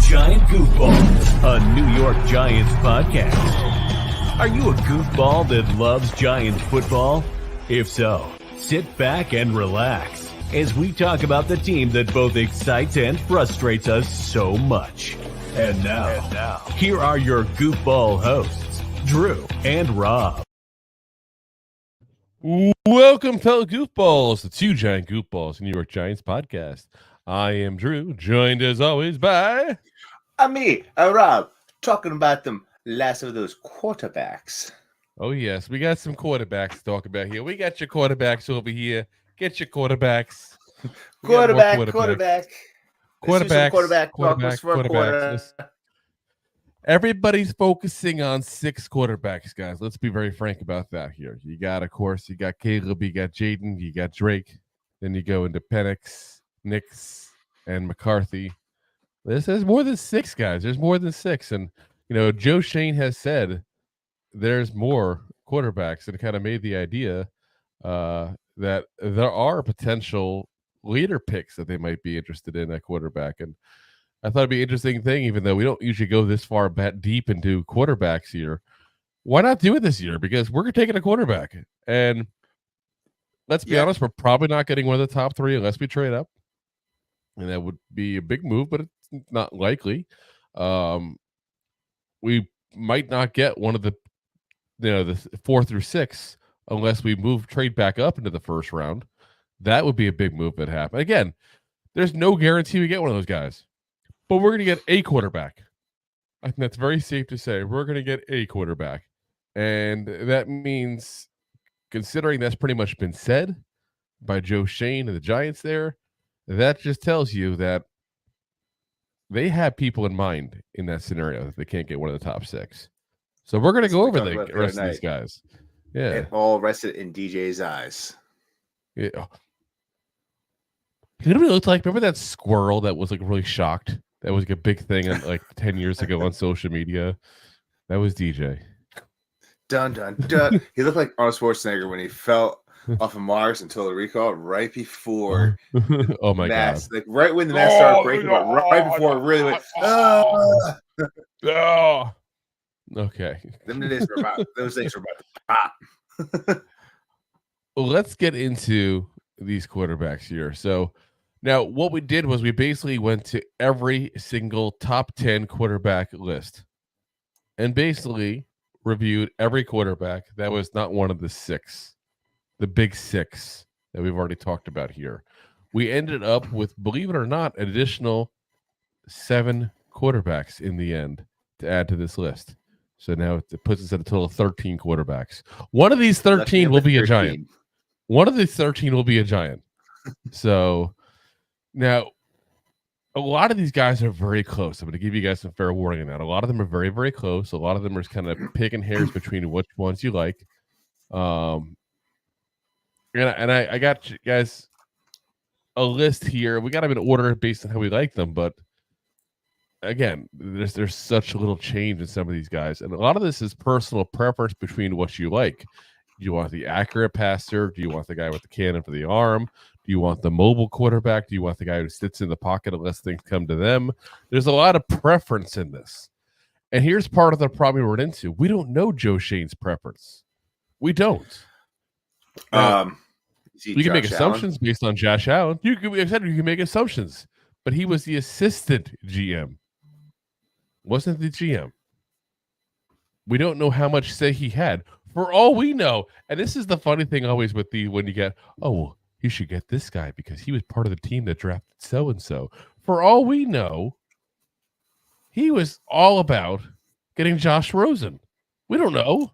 Giant Goofballs, a New York Giants podcast. Are you a goofball that loves Giants football? If so, sit back and relax as we talk about the team that both excites and frustrates us so much. And now, here are your goofball hosts, Drew and Rob. Welcome, fellow goofballs, to Two Giant Goofballs, New York Giants podcast. I am Drew, joined as always by... me, Rob, talking about them last of those quarterbacks. Oh, yes, we got some quarterbacks to talk about here. We got your quarterbacks over here. Get your quarterbacks. Quarterback. Everybody's focusing on 6 quarterbacks, guys. Let's be very frank about that here. You got Caleb, you got Jaden, you got Drake. Then you go into Penix, Nix, and McCarthy. There's more than 6 guys. There's more than 6. And, Joe Shane has said there's more quarterbacks and kind of made the idea that there are potential leader picks that they might be interested in at quarterback. And I thought it'd be an interesting thing, even though we don't usually go this far deep into quarterbacks here. Why not do it this year? Because we're taking a quarterback. And let's be honest, we're probably not getting one of the top 3 unless we trade up. And that would be a big move, but it's not likely. We might not get one of the 4 through 6 unless we trade back up into the first round. That would be a big move that happened. Again, there's no guarantee we get one of those guys. But we're going to get a quarterback. I think that's very safe to say. We're going to get a quarterback. And that means, considering that's pretty much been said by Joe Shane and the Giants there, that just tells you that they have people in mind in that scenario that they can't get one of the top 6. So we're going to go over the rest of these guys. Yeah. It all rested in DJ's eyes. Yeah. You know what it looked like? Remember that squirrel that was really shocked? That was a big thing 10 years ago on social media. That was DJ. Dun, dun, dun. He looked like Arnold Schwarzenegger when he fell off of Mars and Total Recall right before oh my mask. God. Right when the mask started breaking, but right before it really went, oh. Okay. Those things were about to pop. Well, let's get into these quarterbacks here. So now what we did was we basically went to every single top 10 quarterback list and basically reviewed every quarterback that was not one of the 6, the big 6 that we've already talked about here. We ended up with, believe it or not, an additional 7 quarterbacks in the end to add to this list. So now it puts us at a total of 13 quarterbacks. One of these 13 will be a Giant. One of these 13 will be a Giant. So now a lot of these guys are very close. I'm going to give you guys some fair warning on that. A lot of them are very, very close. A lot of them are kind of picking hairs between which ones you like. And I got you guys a list here. We got them in order based on how we like them, but again, there's such little change in some of these guys, and a lot of this is personal preference between what you like. Do you want the accurate passer? Do you want the guy with the cannon for the arm? Do you want the mobile quarterback? Do you want the guy who sits in the pocket and lets things come to them? There's a lot of preference in this, and here's part of the problem we run into: we don't know Joe Shane's preference. We don't. You can make assumptions based on Josh Allen. You can make assumptions, but he was the assistant GM. Wasn't the GM. We don't know how much say he had. For all we know, and this is the funny thing always with when you get, you should get this guy because he was part of the team that drafted so-and-so. For all we know, he was all about getting Josh Rosen. We don't know.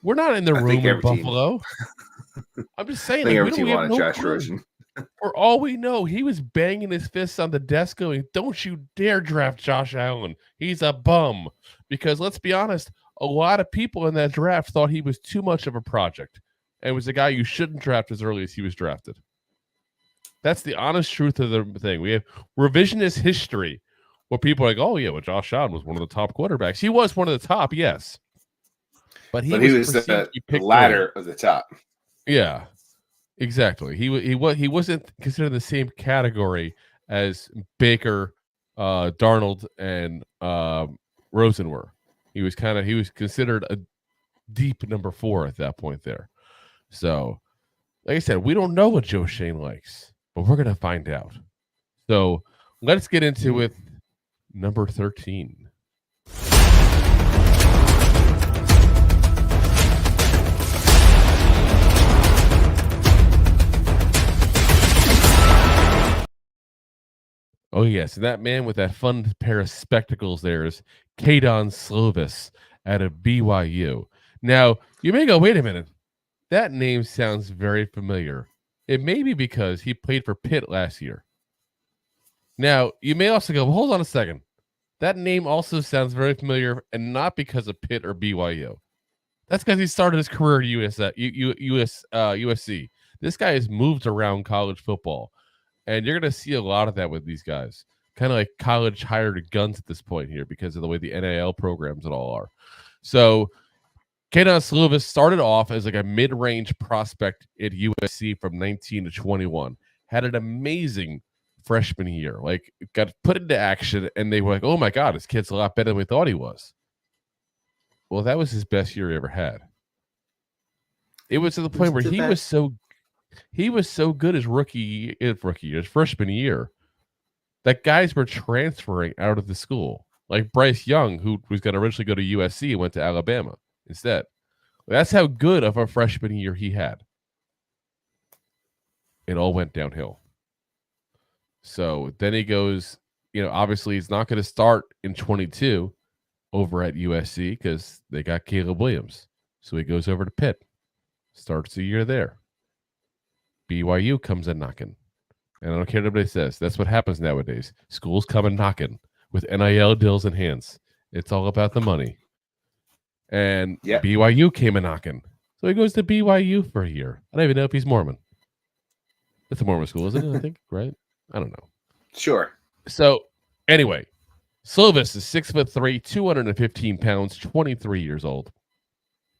We're not in the room in Buffalo. I'm just saying. Every team wanted Josh Rosen. For all we know, he was banging his fists on the desk going, don't you dare draft Josh Allen. He's a bum. Because let's be honest, a lot of people in that draft thought he was too much of a project and was a guy you shouldn't draft as early as he was drafted. That's the honest truth of the thing. We have revisionist history where people are like, Josh Allen was one of the top quarterbacks. He was one of the top, yes. But he was the ladder of the top. Yeah. Exactly. He wasn't considered the same category as Baker, Darnold, and Rosen were. He was considered a deep number 4 at that point there. So, like I said, we don't know what Joe Schoen likes, but we're gonna find out. So let's get into with number 13. Oh, yes. And that man with that fun pair of spectacles there is Kedon Slovis out of BYU. Now, you may go, wait a minute. That name sounds very familiar. It may be because he played for Pitt last year. Now, you may also go, well, hold on a second. That name also sounds very familiar, and not because of Pitt or BYU. That's because he started his career at USC. This guy has moved around college football. And you're going to see a lot of that with these guys. Kind of like college hired guns at this point here because of the way the NIL programs and all are. So Kedon Slovis started off as like a mid-range prospect at USC from 19 to 21. Had an amazing freshman year. Like, got put into action, and they were like, oh, my God, this kid's a lot better than we thought he was. Well, that was his best year he ever had. It was to the point where he was so good his freshman year that guys were transferring out of the school. Like Bryce Young, who was going to originally go to USC and went to Alabama instead. That's how good of a freshman year he had. It all went downhill. So then he goes, obviously he's not going to start in 22 over at USC because they got Caleb Williams. So he goes over to Pitt, starts the year there. BYU comes in knocking. And I don't care what anybody says. That's what happens nowadays. Schools come in knocking with NIL deals in hands. It's all about the money. And BYU came in knocking. So he goes to BYU for a year. I don't even know if he's Mormon. It's a Mormon school, isn't it? I think, right? I don't know. Sure. So, anyway, Slovis is 6'3", 215 pounds, 23 years old.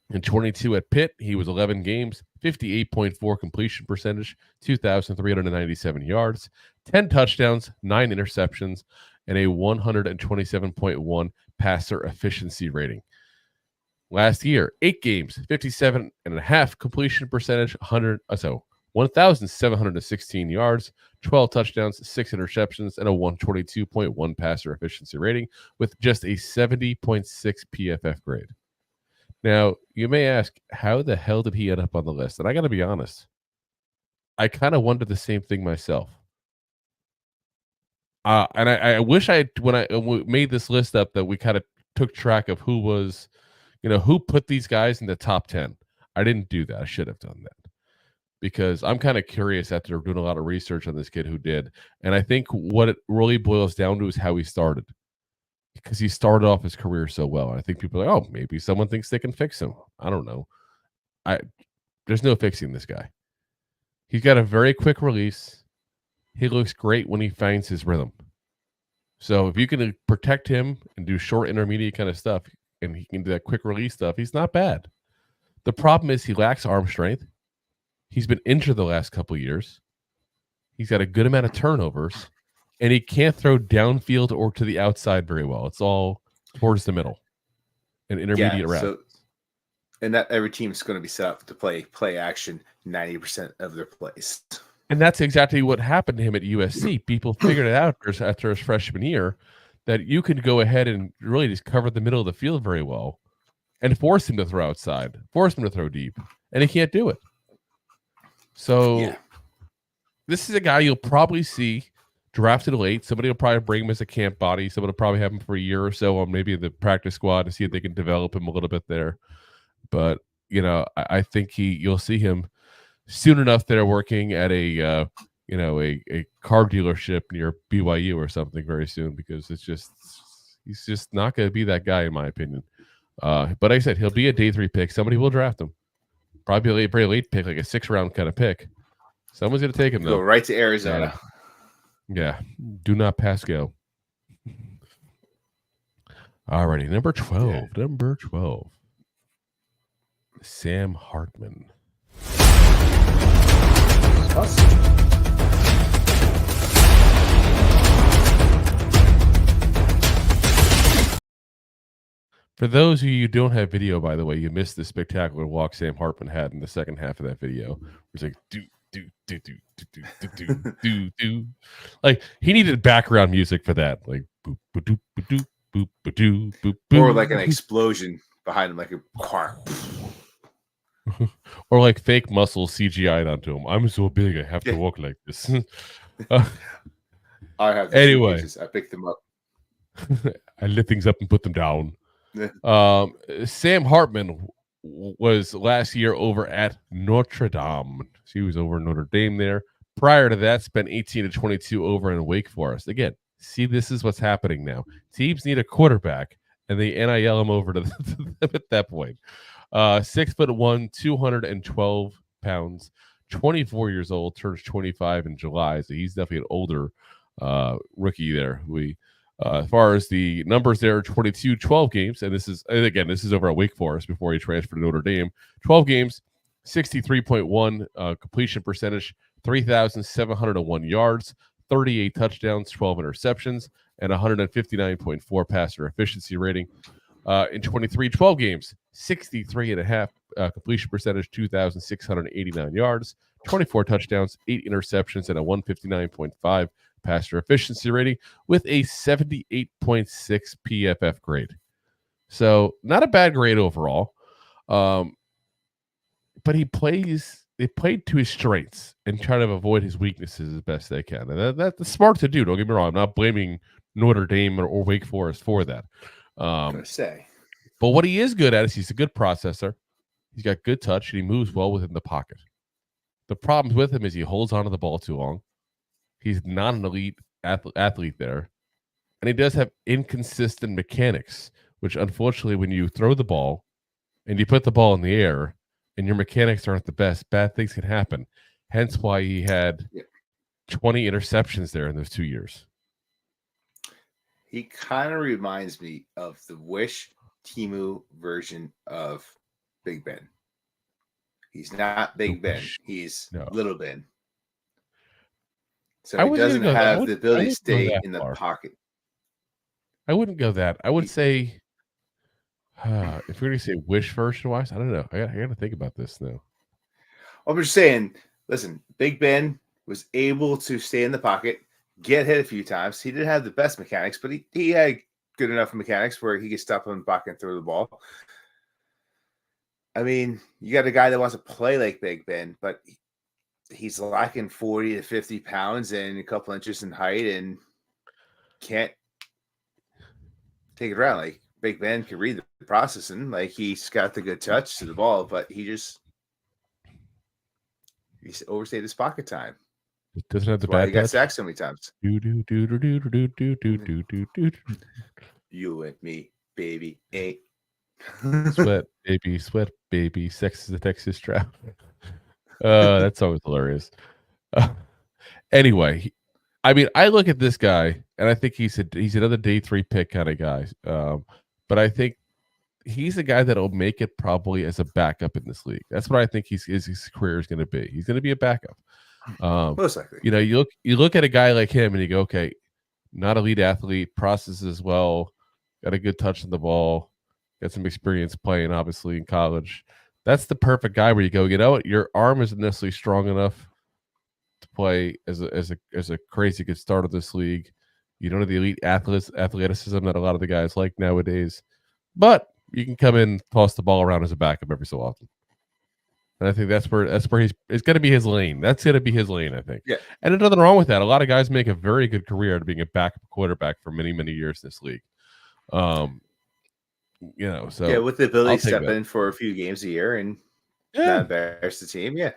In 22 at Pitt, he was 11 games, 58.4 completion percentage, 2,397 yards, 10 touchdowns, 9 interceptions, and a 127.1 passer efficiency rating. Last year, 8 games, 57.5 completion percentage, 1,716 yards, 12 touchdowns, 6 interceptions, and a 122.1 passer efficiency rating with just a 70.6 PFF grade. Now, you may ask, how the hell did he end up on the list? And I got to be honest, I kind of wondered the same thing myself. And I wish when I made this list up, that we kind of took track of who was, who put these guys in the top 10. I didn't do that. I should have done that because I'm kind of curious after doing a lot of research on this kid who did. And I think what it really boils down to is how he started. Because he started off his career so well. I think people are like, oh, maybe someone thinks they can fix him. I don't know. There's no fixing this guy. He's got a very quick release. He looks great when he finds his rhythm. So if you can protect him and do short, intermediate kind of stuff, and he can do that quick release stuff, he's not bad. The problem is he lacks arm strength. He's been injured the last couple of years. He's got a good amount of turnovers. And he can't throw downfield or to the outside very well. It's all towards the middle and intermediate routes. And that every team's going to be set up to play action 90% of their plays. And that's exactly what happened to him at USC. People figured it out after his freshman year that you could go ahead and really just cover the middle of the field very well and force him to throw outside, force him to throw deep, and he can't do it. So this is a guy you'll probably see drafted late. Somebody will probably bring him as a camp body. Somebody will probably have him for a year or so on maybe the practice squad to see if they can develop him a little bit there. But, I think you'll see him soon enough there working at a car dealership near BYU or something very soon because he's just not going to be that guy in my opinion. But like I said, he'll be a day 3 pick. Somebody will draft him. Probably a very late pick, like a 6th round kind of pick. Someone's going to take him though. Go right to Arizona. Yeah, do not pass go. Alrighty, number 12. Yeah. Number 12. Sam Hartman. For those of you who don't have video, by the way, you missed the spectacular walk Sam Hartman had in the second half of that video. It's like do. Like he needed background music for that, like boop boop boop boop boop boop boop boop, Or like an explosion behind him, like a car. or like fake muscles CGI'd onto him. I'm so big, I have to walk like this. I have the Anyway. suitcases. I picked them up. I lift things up and put them down. Yeah. Sam Hartman was last year over at Notre Dame. She was over in Notre Dame there. Prior to that, spent 18 to 22 over in Wake Forest. Again, see, this is what's happening now. Teams need a quarterback, and they NIL him over to them at that point. 6'1", 212 pounds, 24 years old, turns 25 in July, so he's definitely an older rookie there. As far as the numbers there, 12 games, and this is over at Wake Forest before he transferred to Notre Dame. 12 games, 63.1 completion percentage, 3,701 yards, 38 touchdowns, 12 interceptions, and 159.4 passer efficiency rating. In 12 games, 63.5 completion percentage, 2,689 yards, 24 touchdowns, 8 interceptions, and a 159.5 passer efficiency rating with a 78.6 PFF grade. So not a bad grade overall. But they played to his strengths and try to avoid his weaknesses as best they can. And that's smart to do. Don't get me wrong. I'm not blaming Notre Dame or Wake Forest for that. But what he is good at is he's a good processor. He's got good touch and he moves well within the pocket. The problems with him is he holds onto the ball too long. He's not an elite athlete there. And he does have inconsistent mechanics, which unfortunately, when you throw the ball and you put the ball in the air and your mechanics aren't the best, bad things can happen. Hence why he had 20 interceptions there in those 2 years. He kind of reminds me of the Wish Timu version of Big Ben. He's not Big Ben. He's Little Ben. So he doesn't have the ability to stay in the pocket. I wouldn't go that. I would say, if we're going to say Wish version-wise, I don't know. I got to think about this now. I'm just saying, listen, Big Ben was able to stay in the pocket, get hit a few times. He didn't have the best mechanics, but he had good enough mechanics where he could stop in the pocket and throw the ball. I mean, you got a guy that wants to play like Big Ben, but he's lacking 40 to 50 pounds and a couple inches in height and can't take it around. Like Big Ben can read the processing. Like he's got the good touch to the ball, but he's overstayed his pocket time. It doesn't have the bad touch. He got sacked so many times. You and me, baby, ain't. Sweat, baby. Sex is the Texas trap. That's always hilarious. Anyway, I mean, I look at this guy and I think he's another day 3 pick kind of guy. But I think he's a guy that'll make it probably as a backup in this league. That's what I think his career is going to be. He's going to be a backup. Most likely. You know, you look at a guy like him and you go, okay, not elite athlete, processes well, got a good touch on the ball, got some experience playing, obviously, in college. That's the perfect guy where you go, you know what, your arm isn't necessarily strong enough to play as a crazy good start of this league. You don't have the elite athleticism that a lot of the guys like nowadays, but you can come in, toss the ball around as a backup every so often. And I think that's where it's going to be his lane. That's going to be his lane, I think. Yeah. And there's nothing wrong with that. A lot of guys make a very good career out of being a backup quarterback for many, many years in this league. You know, so with the ability to step in for a few games a year and not embarrass the team. Yeah.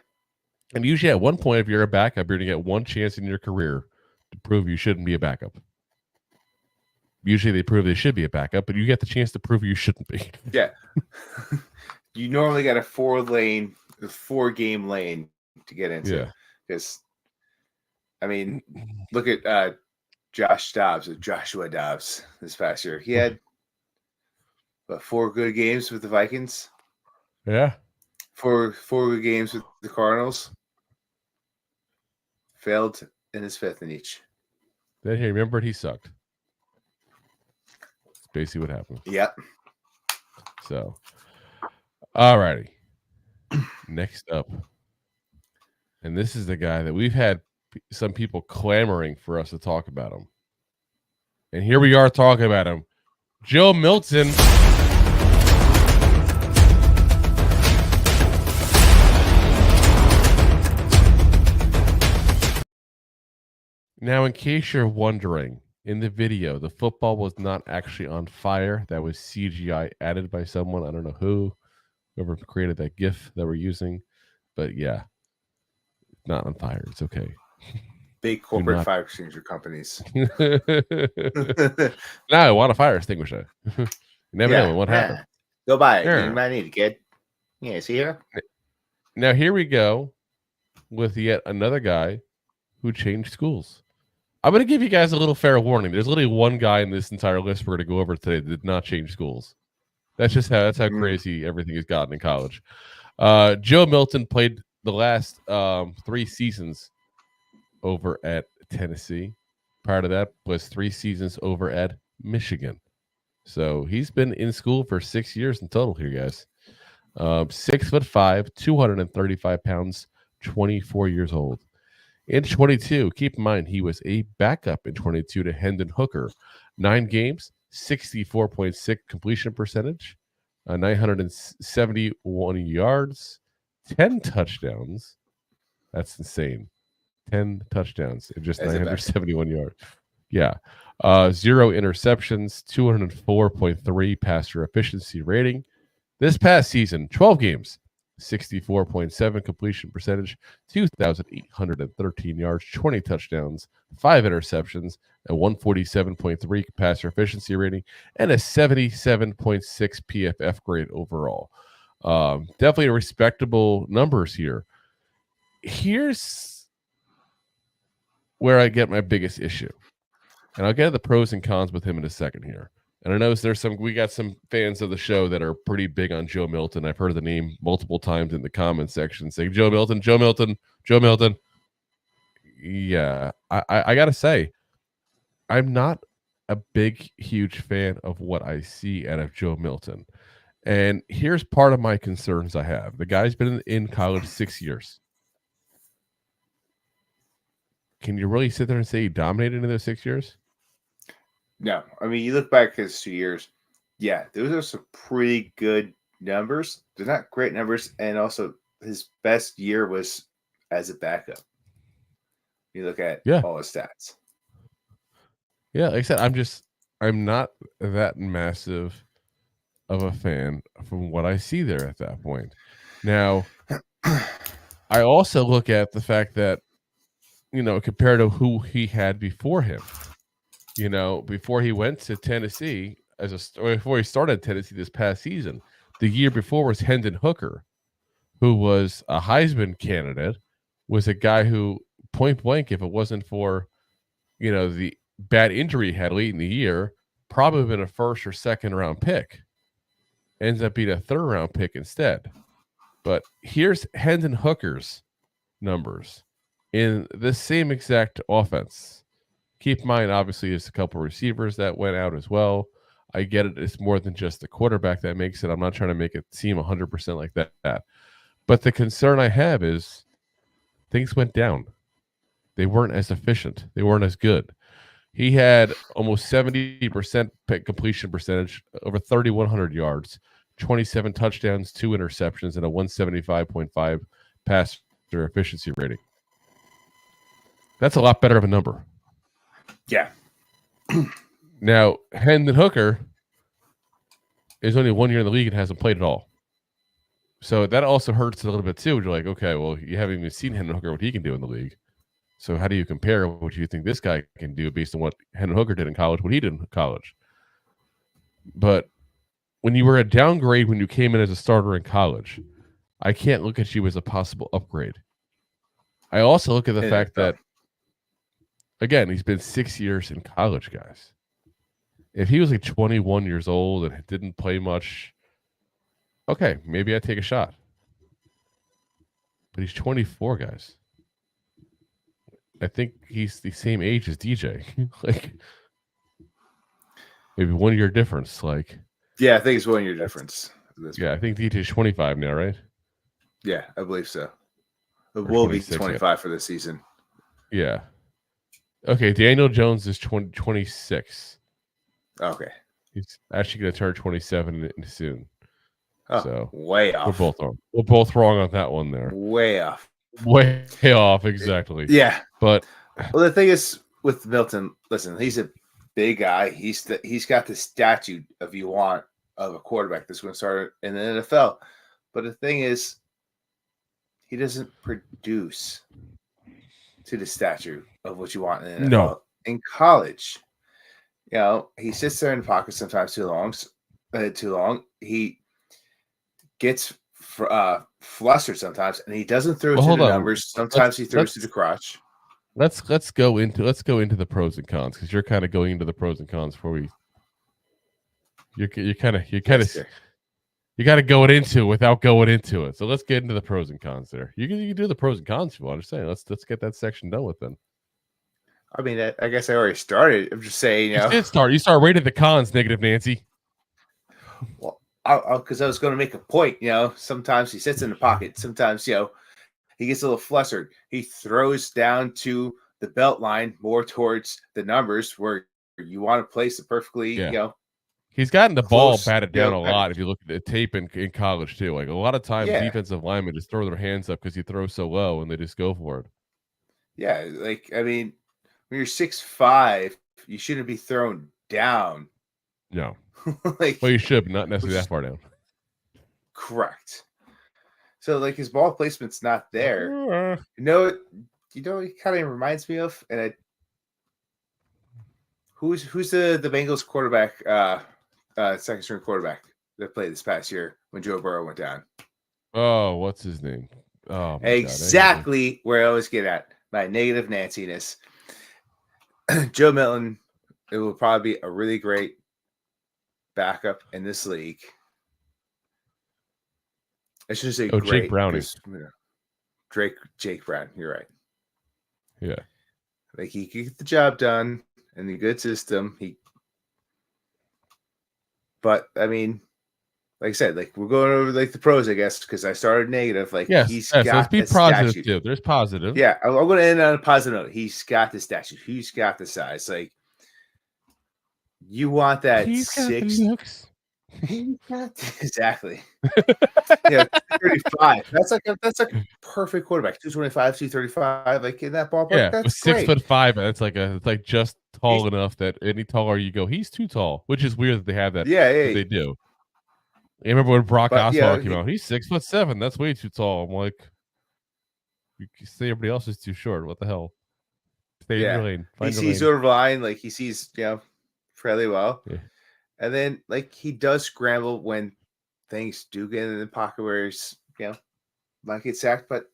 And usually at one point, if you're a backup, you're going to get one chance in your career to prove you shouldn't be a backup. Usually they prove they should be a backup, but you get the chance to prove you shouldn't be. Yeah. You normally got a 4-game lane to get into. Yeah. Because, I mean, look at Joshua Dobbs this past year. He had 4 good games with the Vikings. Yeah. 4 good games with the Cardinals. Failed in his 5th in each. Then he remembered he sucked. That's basically what happened. Yep. So, all righty. Next up, and this is the guy that we've had some people clamoring for us to talk about him. And here we are talking about him. Joe Milton. Now, in case you're wondering, in the video, the football was not actually on fire. That was CGI added by someone. I don't know whoever created that GIF that we're using. But yeah, not on fire. It's okay. Big corporate fire extinguisher companies. Now I want a fire extinguisher. You never know what happened. Go buy it. You might need it, kid. Yeah, see here? Now, here we go with yet another guy who changed schools. I'm going to give you guys a little fair warning. There's literally one guy in this entire list we're going to go over today that did not change schools. That's how crazy everything has gotten in college. Joe Milton played the last 3 seasons over at Tennessee. Prior to that was 3 seasons over at Michigan. So he's been in school for 6 years in total here, guys. 6'5", 235 pounds, 24 years old. In 22, keep in mind, he was a backup in 22 to Hendon Hooker. 9 games, 64.6 completion percentage, 971 yards, 10 touchdowns. That's insane. 10 touchdowns and just 971 yards. Yeah. 0 interceptions, 204.3 passer efficiency rating. This past season, 12 games, 64.7 completion percentage, 2,813 yards, 20 touchdowns, 5 interceptions, a 147.3 passer efficiency rating, and a 77.6 PFF grade overall. Definitely respectable numbers here. Here's where I get my biggest issue. And I'll get to the pros and cons with him in a second here. And I know we got some fans of the show that are pretty big on Joe Milton. I've heard the name multiple times in the comment section saying, Joe Milton, Joe Milton, Joe Milton. Yeah, I got to say, I'm not a big, huge fan of what I see out of Joe Milton. And here's part of my concerns I have. The guy's been in college 6 years. Can you really sit there and say he dominated in those 6 years? No. I mean, you look back at his 2 years. Yeah, those are some pretty good numbers. They're not great numbers. And also, his best year was as a backup. You look at all his stats. Yeah, like I said, I'm not that massive of a fan from what I see there at that point. Now, I also look at the fact that, compared to who he had before him, before he went to Tennessee, before he started Tennessee this past season, the year before was Hendon Hooker, who was a Heisman candidate, was a guy who, point blank, if it wasn't for, the bad injury he had late in the year, probably been a 1st or 2nd round pick. Ends up being a 3rd round pick instead. But here's Hendon Hooker's numbers in the same exact offense. Keep in mind, obviously, there's a couple receivers that went out as well. I get it. It's more than just the quarterback that makes it. I'm not trying to make it seem 100% like that. But the concern I have is things went down. They weren't as efficient. They weren't as good. He had almost 70% completion percentage, over 3,100 yards, 27 touchdowns, 2 interceptions, and a 175.5 passer efficiency rating. That's a lot better of a number. Yeah. Now, Hendon Hooker is only 1 year in the league and hasn't played at all. So that also hurts a little bit too. You're like, okay, well, you haven't even seen Hendon Hooker, what he can do in the league. So how do you compare what you think this guy can do based on what Hendon Hooker did in college, what he did in college? But when you were a downgrade when you came in as a starter in college, I can't look at you as a possible upgrade. I also look at the fact that, again, he's been 6 years in college, guys. If he was like 21 years old and didn't play much, okay, maybe I take a shot. But he's 24, guys. I think he's the same age as DJ. Like, maybe 1 year difference. Like, Yeah, I think it's 1 year difference. Yeah, I think DJ's 25 now, right? Yeah, I believe so. It Or will be 26, 25 for this season. Yeah. Okay, Daniel Jones is 26. Okay. He's actually going to turn 27 soon. Oh, So way we're off. both wrong. We're both wrong on that one there. Way off. Way off, exactly. Yeah. But well, the thing is with Milton, listen, he's a big guy. He's got the statute of a quarterback that's going to start in the NFL. But the thing is, he doesn't produce to the stature of what you want in the NFL. No. In college, he sits there in the pocket sometimes too long. He gets flustered sometimes, and he doesn't throw to the numbers. Sometimes he throws to the crotch. Let's go into the pros and cons, because you're kind of going into the pros and cons before we. You got to go into it without going into it. So let's get into the pros and cons there. You can do the pros and cons if you want to say. Let's get that section done with then. I mean, I guess I already started. I'm just saying, you did start. You start rating the cons, negative Nancy. Well, because I was going to make a point. Sometimes he sits in the pocket. Sometimes, he gets a little flustered. He throws down to the belt line, more towards the numbers where you want to place it perfectly. He's gotten the ball batted down a lot. If you look at the tape in college too, like a lot of times defensive linemen just throw their hands up because he throws so low and they just go for it. Yeah, like I mean, when you're 6'5", you shouldn't be thrown down. No, well, you should, but not necessarily that far down. Correct. So like his ball placement's not there. He kind of reminds me of, and who's the Bengals quarterback? Second string quarterback that played this past year when Joe Burrow went down. Oh, what's his name? Oh, exactly where I was getting at. My negative Nanciness. Joe Milton, it will probably be a really great backup in this league. I should say great. Jake Browning. Jake Brown. You're right. Yeah. Like he can get the job done in a good system. But I mean, like I said, like we're going over like the pros, I guess, because I started negative. Like he's got let's be positive statute. too. There's positive. Yeah, I'm going to end on a positive note. He's got the statute. He's got the size. Like you want that he's 6. Exactly. 35. That's like a perfect quarterback. 225, 235, like in that ballpark. Yeah, that's 6'5". That's like just tall enough that any taller you go, he's too tall, which is weird that they have that. Yeah, they do. I remember when Brock Osweiler came out. He's 6'7". That's way too tall. I'm like, you say everybody else is too short. What the hell? Stay in your lane. He sees over line, like he sees, fairly well. Yeah. And then, like, he does scramble when things do get in the pocket where he's, might get sacked, but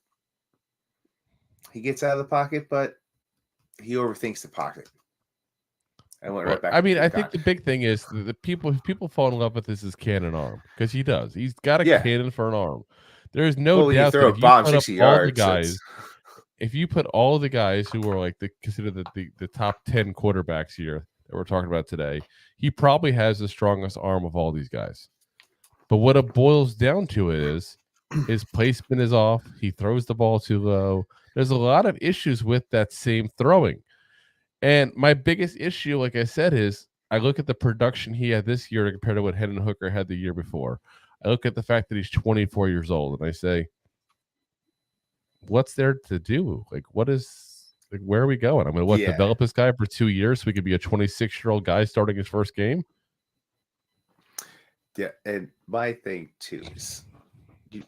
he gets out of the pocket, but he overthinks the pocket. I went right back. I mean, I think the big thing is the people fall in love with this is cannon arm, because he does. He's got a cannon for an arm. There's no doubt that if you put up all the guys, if you put all the guys who are like considered the top 10 quarterbacks here that we're talking about today, he probably has the strongest arm of all these guys. But what it boils down to is his placement is off. He throws the ball too low. There's a lot of issues with that same throwing. And my biggest issue, like I said, is I look at the production he had this year compared to what Hendon Hooker had the year before. I look at the fact that he's 24 years old, and I say, what's there to do? Like, where are we going? I'm going to develop this guy for 2 years so he could be a 26-year-old guy starting his first game? Yeah, and my thing, too, is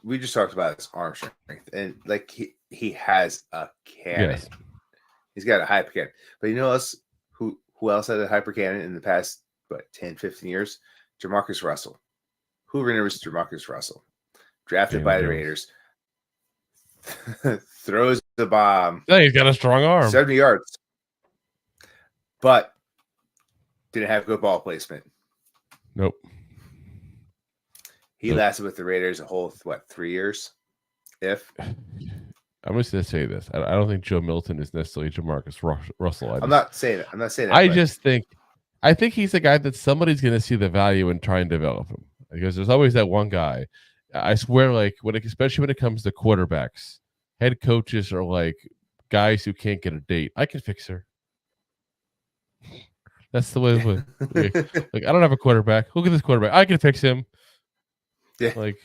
we just talked about his arm strength, and, like, he has a cannon. Yes. He's got a hyper cannon. But you know who else had a hyper cannon in the past, 10, 15 years? Jamarcus Russell. Who remembers Jamarcus Russell? Drafted by the Raiders. Throws the bomb. Yeah, he's got a strong arm. 70 yards. But didn't have good ball placement. Nope. He lasted with the Raiders a whole, 3 years? I'm just going to say this. I don't think Joe Milton is necessarily Jamarcus Russell. I'm not saying it. I just think I think he's a guy that somebody's going to see the value in trying to develop him, because there's always that one guy. I swear, like especially when it comes to quarterbacks, head coaches are like guys who can't get a date. I can fix her. That's the way. Like I don't have a quarterback. Look at this quarterback. I can fix him. Yeah. Like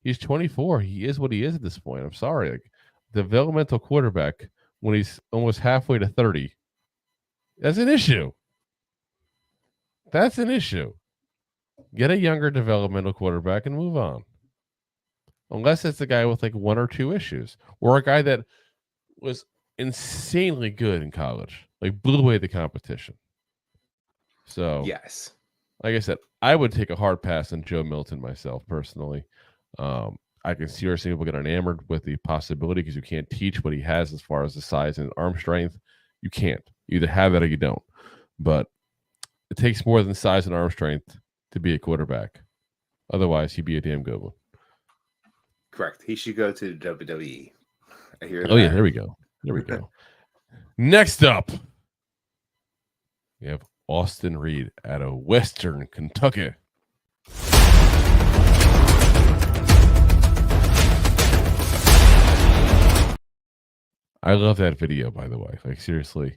he's 24. He is what he is at this point. I'm sorry. Like developmental quarterback when he's almost halfway to 30. That's an issue. That's an issue. Get a younger developmental quarterback and move on. Unless it's a guy with like one or two issues, or a guy that was insanely good in college, like blew away the competition. So yes, like I said, I would take a hard pass on Joe Milton myself personally. I can see some people get enamored with the possibility because you can't teach what he has as far as the size and arm strength. You can't. You either have it or you don't. But it takes more than size and arm strength to be a quarterback. Otherwise, he'd be a damn good one. Correct. He should go to the WWE. I hear that. Oh, yeah. There we go. There we go. Next up, we have Austin Reed out of Western Kentucky. I love that video, by the way. Like, seriously.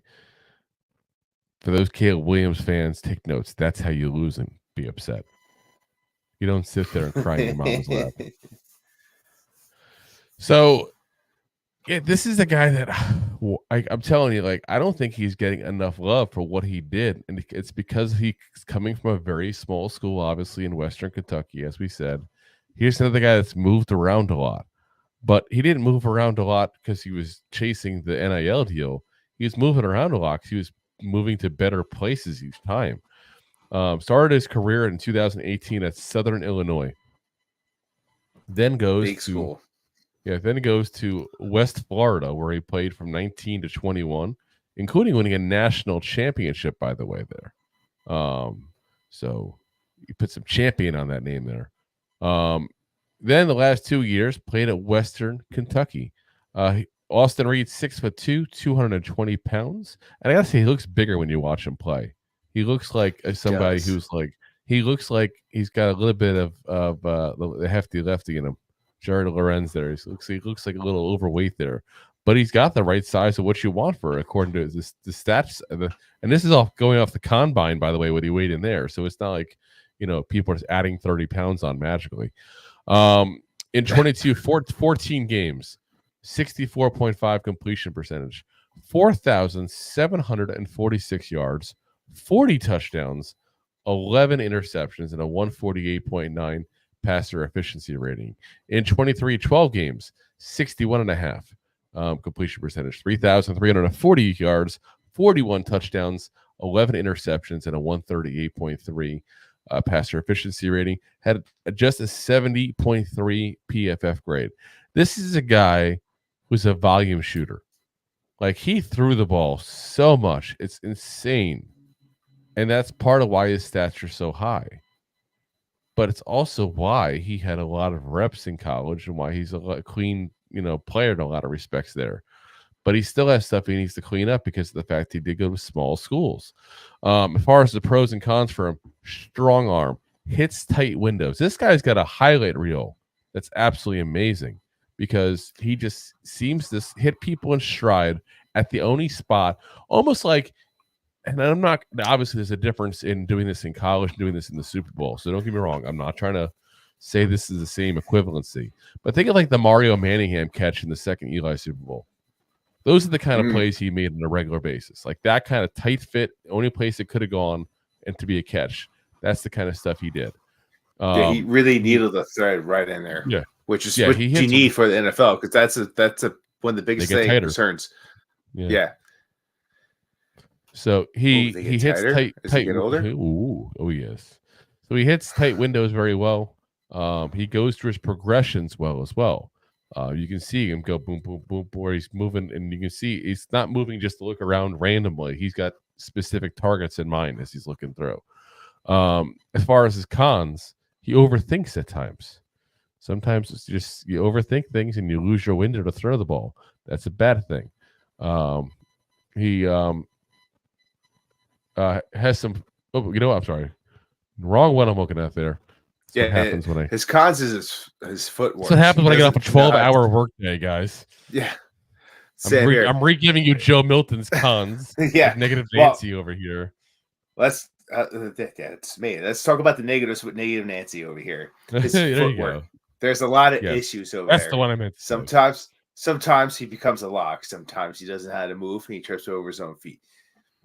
For those Caleb Williams fans, take notes. That's how you lose and be upset. You don't sit there and cry in your mom's lap. So, yeah, this is a guy that I'm telling you, like, I don't think he's getting enough love for what he did. And it's because he's coming from a very small school, obviously, in Western Kentucky, as we said. Here's another guy that's moved around a lot. But he didn't move around a lot because he was chasing the NIL deal. He was moving around a lot because he was moving to better places each time. Started his career in 2018 at Southern Illinois. Then goes Big school. Then goes to West Florida, where he played from 19 to 21, including winning a national championship, by the way, there. So you put some champion on that name there. Then the last 2 years played at Western Kentucky. Austin Reed, 6'2", 220 pounds. And I gotta say, he looks bigger when you watch him play. He looks like somebody who's like, he looks like he's got a little bit of the hefty lefty in him. Jared Lorenz there. He looks like a little overweight there, but he's got the right size of what you want for, according to the stats. And this is all going off the combine, by the way, what he weighed in there. So it's not like, people are just adding 30 pounds on magically. In 14 games, 64.5 completion percentage, 4,746 yards, 40 touchdowns, 11 interceptions, and a 148.9 passer efficiency rating. In 12 games, 61.5 completion percentage, 3,340 yards, 41 touchdowns, 11 interceptions, and a 138.3 passer efficiency rating. Had just a 70.3 PFF grade. This is a guy who's a volume shooter. Like, he threw the ball so much. It's insane. And that's part of why his stats are so high. But it's also why he had a lot of reps in college and why he's a clean, player in a lot of respects there. But he still has stuff he needs to clean up because of the fact he did go to small schools. As far as the pros and cons for him, strong arm, hits tight windows. This guy's got a highlight reel that's absolutely amazing because he just seems to hit people in stride at the only spot, almost like, and I'm not, obviously there's a difference in doing this in college and doing this in the Super Bowl. So don't get me wrong. I'm not trying to say this is the same equivalency, but think of like the Mario Manningham catch in the second Eli Super Bowl. Those are the kind of plays he made on a regular basis. Like that kind of tight fit, only place it could have gone and to be a catch. That's the kind of stuff he did. He really needled the thread right in there. Yeah. Which is what you need for the NFL, because that's one of the biggest concerns. Yeah. So he hits tight. As he get older? Oh yes. So he hits tight windows very well. He goes through his progressions well as well. You can see him go boom, boom, boom, where he's moving, and you can see he's not moving just to look around randomly. He's got specific targets in mind as he's looking through. As far as his cons, he overthinks at times. Sometimes it's just you overthink things and you lose your window to throw the ball. That's a bad thing. He has some Oh, you know what? I'm sorry. Wrong one I'm looking at there. That's what happens when I. His cons is his footwork. That's what happens when I get off a 12-hour workday, guys. Yeah. I'm re-giving you Joe Milton's cons. Yeah. Like negative Nancy over here. Let's it's me. Let's talk about the negatives with negative Nancy over here. His footwork. There's a lot of issues over there. That's the one I meant. Sometimes he becomes a lock. Sometimes he doesn't know how to move and he trips over his own feet.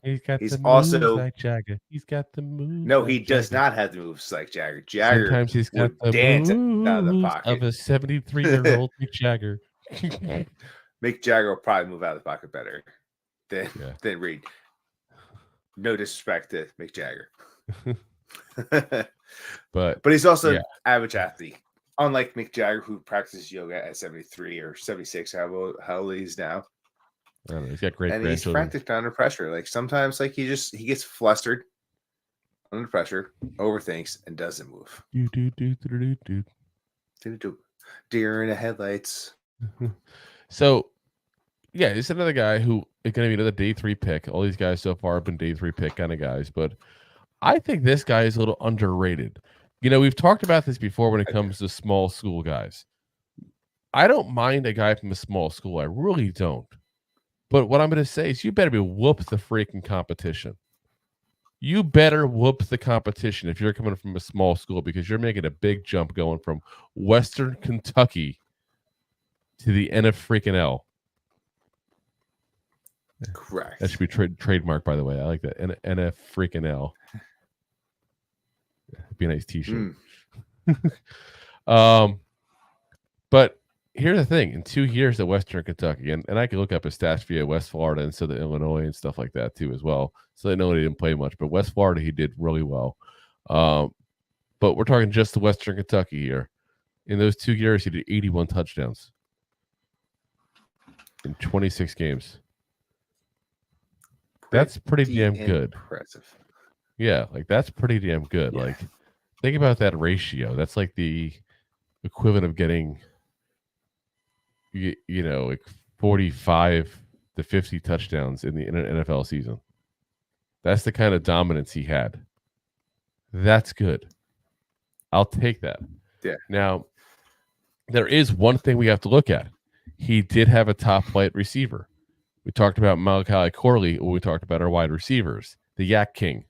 He's also like Jagger. He's got the moves. No, he does not have the moves like Jagger. Jagger sometimes he's got the dance moves out of the pocket of a 73-year-old Mick Jagger. Mick Jagger will probably move out of the pocket better than Reed. No disrespect to Mick Jagger. but he's also an average athlete. Unlike Mick Jagger, who practices yoga at 73 or 76, how old he is now. I don't know, he's got great and he's practiced under pressure. Like sometimes, like he gets flustered under pressure, overthinks, and doesn't move. Deer in the headlights. So, yeah, it's another guy who is going to be another day 3 pick. All these guys so far have been day 3 pick kind of guys, but I think this guy is a little underrated. You know, we've talked about this before when it comes to small school guys. I don't mind a guy from a small school. I really don't. But what I'm going to say is you better be whoop the freaking competition. You better whoop the competition if you're coming from a small school because you're making a big jump going from Western Kentucky to the NF. Correct. That should be trademark, by the way. I like that. NF. It'd be a nice T-shirt. But here's the thing: in 2 years at Western Kentucky, and I can look up his stats via West Florida and Southern Illinois and stuff like that too as well. So I know he didn't play much, but West Florida he did really well. But we're talking just the Western Kentucky here. In those 2 years, he did 81 touchdowns in 26 games. That's pretty damn good. Impressive. Yeah, like that's pretty damn good. Yeah. Like, think about that ratio. That's like the equivalent of getting, you know, like 45 to 50 touchdowns in an NFL season. That's the kind of dominance he had. That's good. I'll take that. Yeah. Now, there is one thing we have to look at. He did have a top flight receiver. We talked about Malachi Corley when we talked about our wide receivers, the Yak King.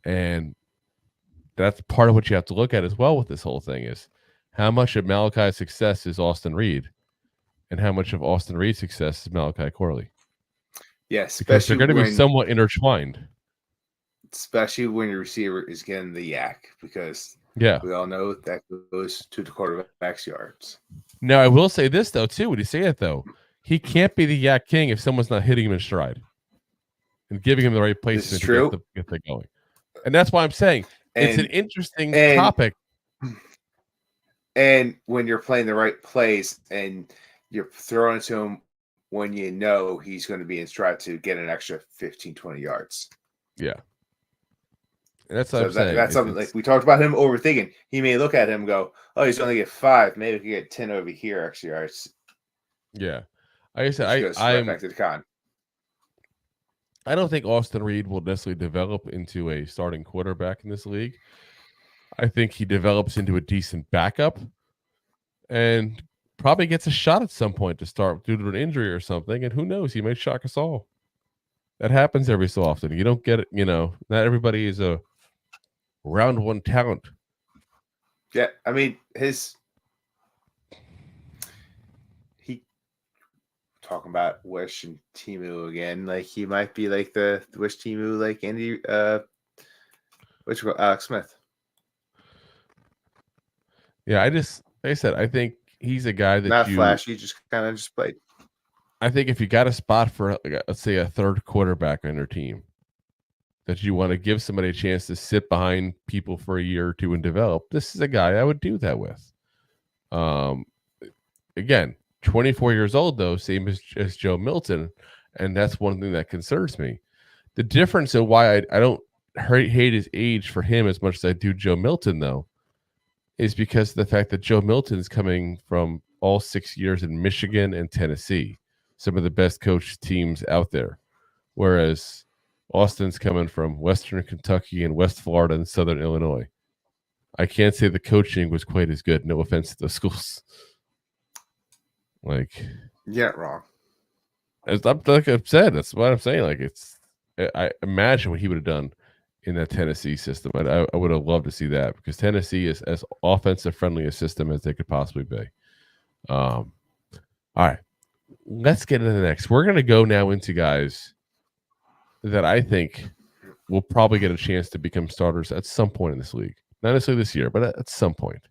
And that's part of what you have to look at as well with this whole thing is how much of Malachi's success is Austin Reed and how much of Austin Reed's success is Malachi Corley. Yes, because they're going to be somewhat intertwined. Especially when your receiver is getting the yak, because we all know that goes to the quarterback's yards. Now, I will say this, though, too. When you say it, though, he can't be the Yak King if someone's not hitting him in stride and giving him the right placement to get that going. And that's why I'm saying it's an interesting topic. And when you're playing the right plays and you're throwing it to him when you know he's going to be in stride to get an extra 15, 20 yards. Yeah. And that's what I'm saying. That's something like we talked about him overthinking. He may look at him and go, oh, he's going to get 5. Maybe we can get 10 over here extra yards. Yeah. Like I said, back to the con. I don't think Austin Reed will necessarily develop into a starting quarterback in this league. I think he develops into a decent backup and probably gets a shot at some point to start due to an injury or something. And who knows, he may shock us all. That happens every so often. You don't get it, not everybody is a round one talent. Yeah, I mean, talking about Wish and Timu again. Like he might be like the Wish Timu, like Andy, Alex Smith. Yeah, like I said, I think he's a guy that not flashy, just kind of just played. I think if you got a spot for, let's say, a third quarterback on your team, that you want to give somebody a chance to sit behind people for a year or two and develop, this is a guy I would do that with. Again, 24 years old, though, same as Joe Milton, and that's one thing that concerns me. The difference in why I don't hate his age for him as much as I do Joe Milton, though, is because of the fact that Joe Milton is coming from all 6 years in Michigan and Tennessee, some of the best coached teams out there, whereas Austin's coming from Western Kentucky and West Florida and Southern Illinois. I can't say the coaching was quite as good. No offense to the schools. Like, you're not wrong. Like I've said, that's what I'm saying. Like, I imagine what he would have done in that Tennessee system. I would have loved to see that because Tennessee is as offensive friendly a system as they could possibly be. All right, let's get into the next. We're going to go now into guys that I think will probably get a chance to become starters at some point in this league. Not necessarily this year, but at some point.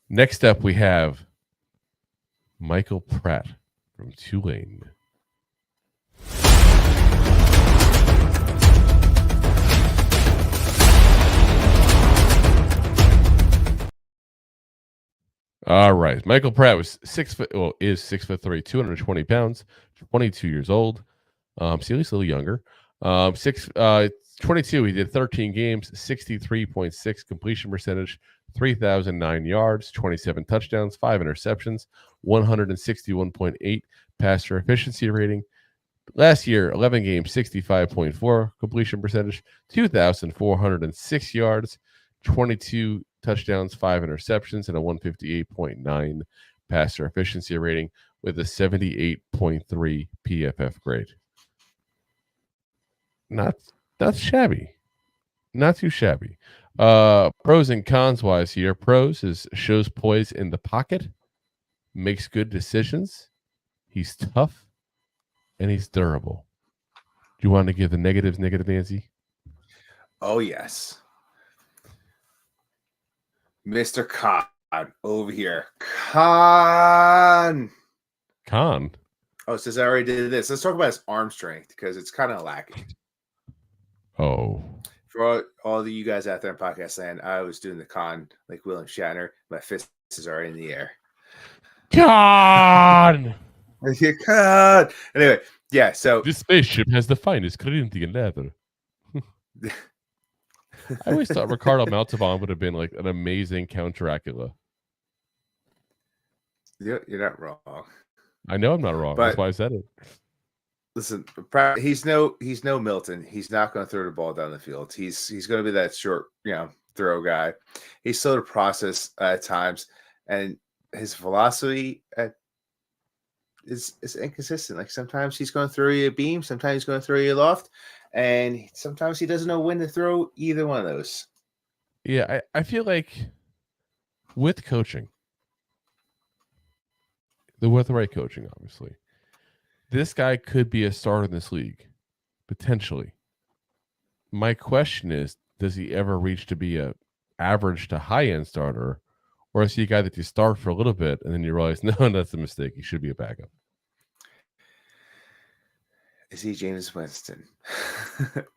Next up, we have Michael Pratt from Tulane. All right. Michael Pratt was 6 foot, well, is 6'3", 220 pounds, 22 years old. So at least a little younger. 22, he did 13 games, 63.6 completion percentage, 3,009 yards, 27 touchdowns, 5 interceptions, 161.8 passer efficiency rating. Last year, 11 games, 65.4 completion percentage, 2,406 yards, 22 touchdowns, 5 interceptions, and a 158.9 passer efficiency rating with a 78.3 PFF grade. Not shabby. Not too shabby. Pros and cons wise here. Pros is shows poise in the pocket, makes good decisions. He's tough, and he's durable. Do you want to give the negatives, Nancy? Oh, yes. Mr. Khan over here. Khan. Oh, since I already did this, let's talk about his arm strength because it's kind of lacking. Oh. For all of you guys out there in podcast land, I was doing the Khan like William Shatner. My fist is already in the air. Khan! Khan! Anyway, yeah, so this spaceship has the finest Corinthian leather. I always thought Ricardo Montalban would have been like an amazing Count Dracula. You're not wrong. I know I'm not wrong. That's why I said it. Listen, he's no Milton. He's not going to throw the ball down the field. He's going to be that short, throw guy. He's slow to process at times, and his velocity is inconsistent. Like sometimes he's going to throw you a beam, sometimes he's going to throw you a loft, and sometimes he doesn't know when to throw either one of those. Yeah, I feel like with coaching, with the right coaching, obviously, this guy could be a starter in this league, potentially. My question is, does he ever reach to be a average to high-end starter, or is he a guy that you start for a little bit and then you realize, no, that's a mistake. He should be a backup. Is he Jameis Winston?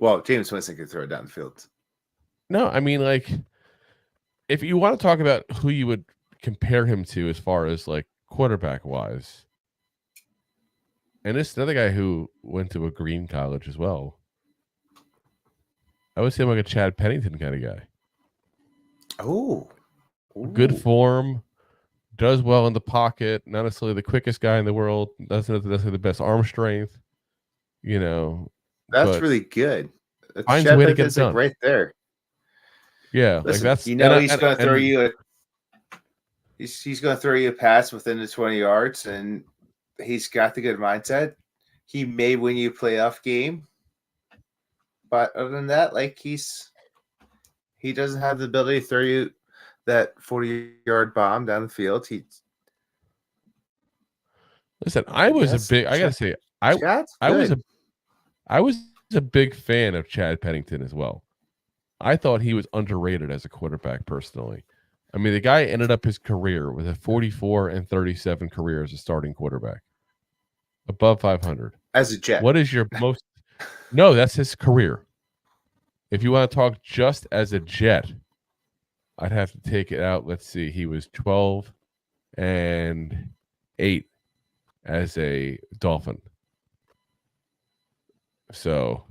Well, Jameis Winston can throw it down the field. No, I mean, like, if you want to talk about who you would compare him to as far as, like, quarterback-wise, and this is another guy who went to a green college as well. I would say I'm like a Chad Pennington kind of guy. Oh. Good form, does well in the pocket, not necessarily the quickest guy in the world, doesn't necessarily the best arm strength, That's really good. Finds a way to get it done. Right there. Yeah, listen, like that's he's going to throw you he's going to throw you a pass within the 20 yards, and he's got the good mindset. He may win you a playoff game, but other than that, like he doesn't have the ability to throw you that 40-yard bomb down the field. Listen, I gotta say, I was a big fan of Chad Pennington as well. I thought he was underrated as a quarterback personally. I mean, the guy ended up his career with a 44-37 career as a starting quarterback, above 500 as a Jet. What is your most? No, that's his career. If you want to talk just as a Jet, I'd have to take it out. Let's see. He was 12-8 as a Dolphin. So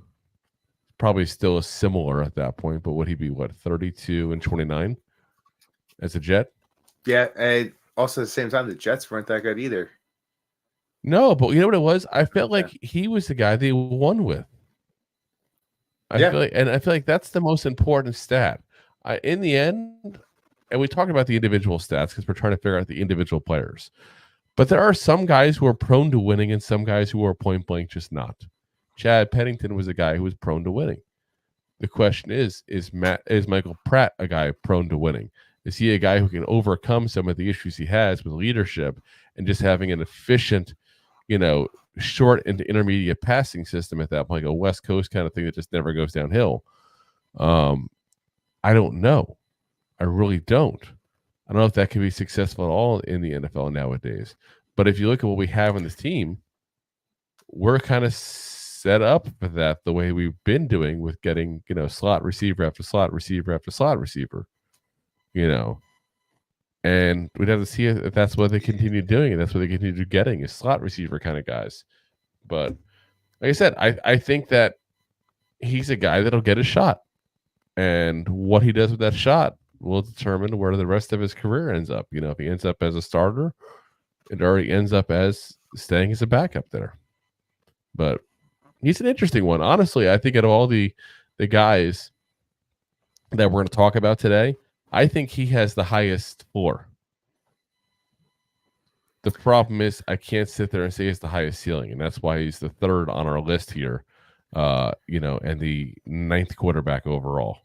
probably still a similar at that point, but would he be 32-29 as a Jet? Yeah, and also at the same time, the Jets weren't that good either. No, but you know what it was? I felt like he was the guy they won with. I feel like that's the most important stat. In the end, and we talked about the individual stats because we're trying to figure out the individual players. But there are some guys who are prone to winning and some guys who are point blank just not. Chad Pennington was a guy who was prone to winning. The question is Michael Pratt a guy prone to winning? Is he a guy who can overcome some of the issues he has with leadership and just having an efficient, short and intermediate passing system at that point, like a West Coast kind of thing that just never goes downhill? I don't know. I really don't. I don't know if that can be successful at all in the NFL nowadays. But if you look at what we have in this team, we're kind of set up for that the way we've been doing with getting, slot receiver after slot receiver after slot receiver, and we'd have to see if that's what they continue doing and that's what they continue getting is slot receiver kind of guys. But like I said, I think that he's a guy that'll get a shot, and what he does with that shot will determine where the rest of his career ends up. If he ends up as a starter, it already ends up as staying as a backup there. But he's an interesting one. Honestly, I think out of all the guys that we're going to talk about today, I think he has the highest floor. The problem is I can't sit there and say he's the highest ceiling, and that's why he's the third on our list here, and the 9th quarterback overall.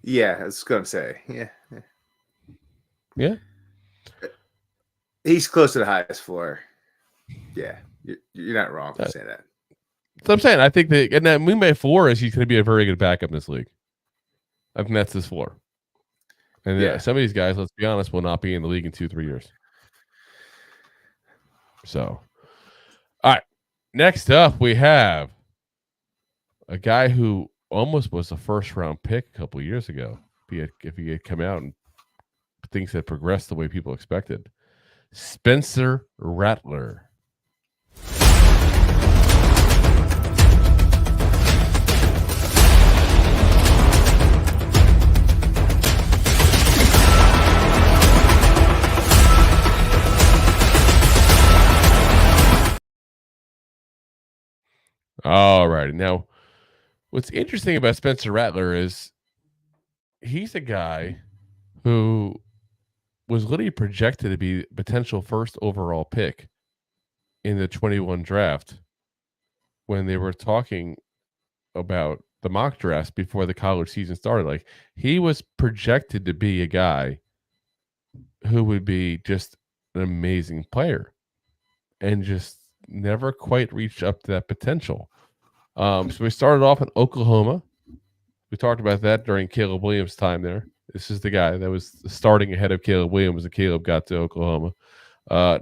Yeah, I was going to say, Yeah. He's close to the highest floor. Yeah, you're not wrong for saying that. So I'm saying I think that, and that moon by 4 is he's going to be a very good backup in this league. I think that's his floor. And some of these guys, let's be honest, will not be in the league in 2-3 years. So, all right. Next up, we have a guy who almost was a first-round pick a couple of years ago. If he had come out and things had progressed the way people expected. Spencer Rattler. All right. Now, what's interesting about Spencer Rattler is he's a guy who was literally projected to be potential first overall pick in the 21 draft when they were talking about the mock drafts before the college season started. Like, he was projected to be a guy who would be just an amazing player and just never quite reached up to that potential. So we started off in Oklahoma. We talked about that during Caleb Williams' time there. This is the guy that was starting ahead of Caleb Williams and Caleb got to Oklahoma.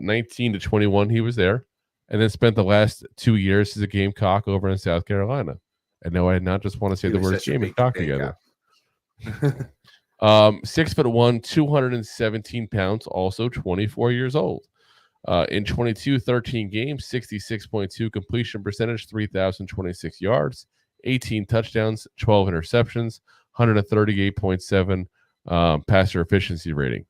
19 to 21, he was there, and then spent the last 2 years as a Gamecock over in South Carolina. And no, I not just want to say the words Gamecock together. 6'1", 217 pounds, also 24 years old. In 13 games, 66.2 completion percentage, 3,026 yards, 18 touchdowns, 12 interceptions, 138.7 passer efficiency rating.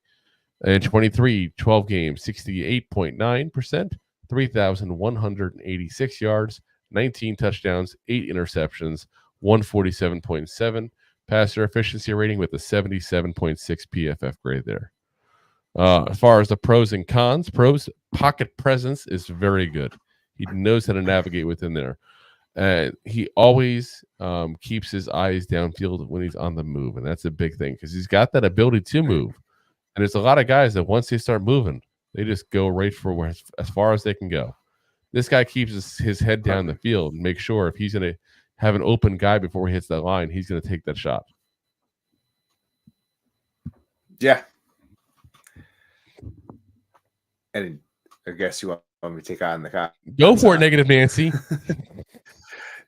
In 12 games, 68.9%, 3,186 yards, 19 touchdowns, 8 interceptions, 147.7 passer efficiency rating with a 77.6 PFF grade there. As far as the pros and cons, pocket presence is very good. He knows how to navigate within there. He always keeps his eyes downfield when he's on the move, and that's a big thing because he's got that ability to move. And there's a lot of guys that once they start moving, they just go right for as far as they can go. This guy keeps his head down the field and make sure if he's going to have an open guy before he hits that line, he's going to take that shot. Yeah. And I guess you want me to take on the go for it, Negative Nancy.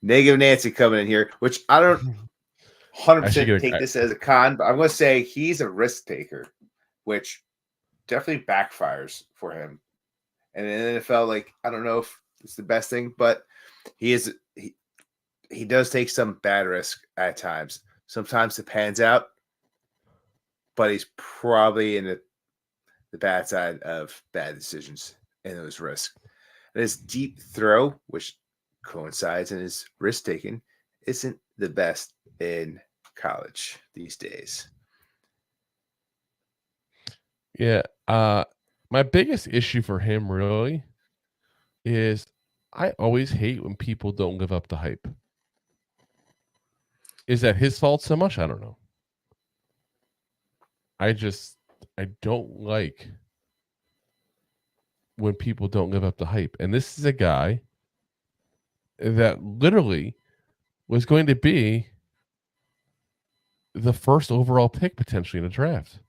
Negative Nancy coming in here, which I don't 100% take this as a con, but I'm going to say he's a risk taker, which definitely backfires for him. And in the NFL, like, I don't know if it's the best thing, but he does take some bad risk at times. Sometimes it pans out, but he's probably in the bad side of bad decisions and those risks. And his deep throw, which coincides, and his risk taking isn't the best in college these days. Yeah. My biggest issue for him really is I always hate when people don't live up to hype. Is that his fault so much? I don't know. I don't like when people don't live up to hype. And this is a guy that literally was going to be the first overall pick potentially in a draft.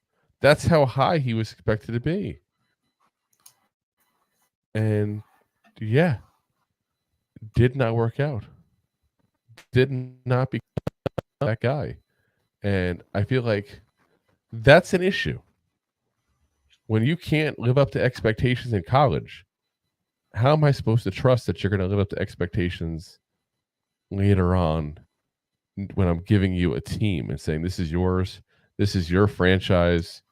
That's how high he was expected to be. And yeah, did not work out. Did not become that guy. And I feel like that's an issue. When you can't live up to expectations in college, how am I supposed to trust that you're going to live up to expectations later on when I'm giving you a team and saying, this is yours, this is your franchise,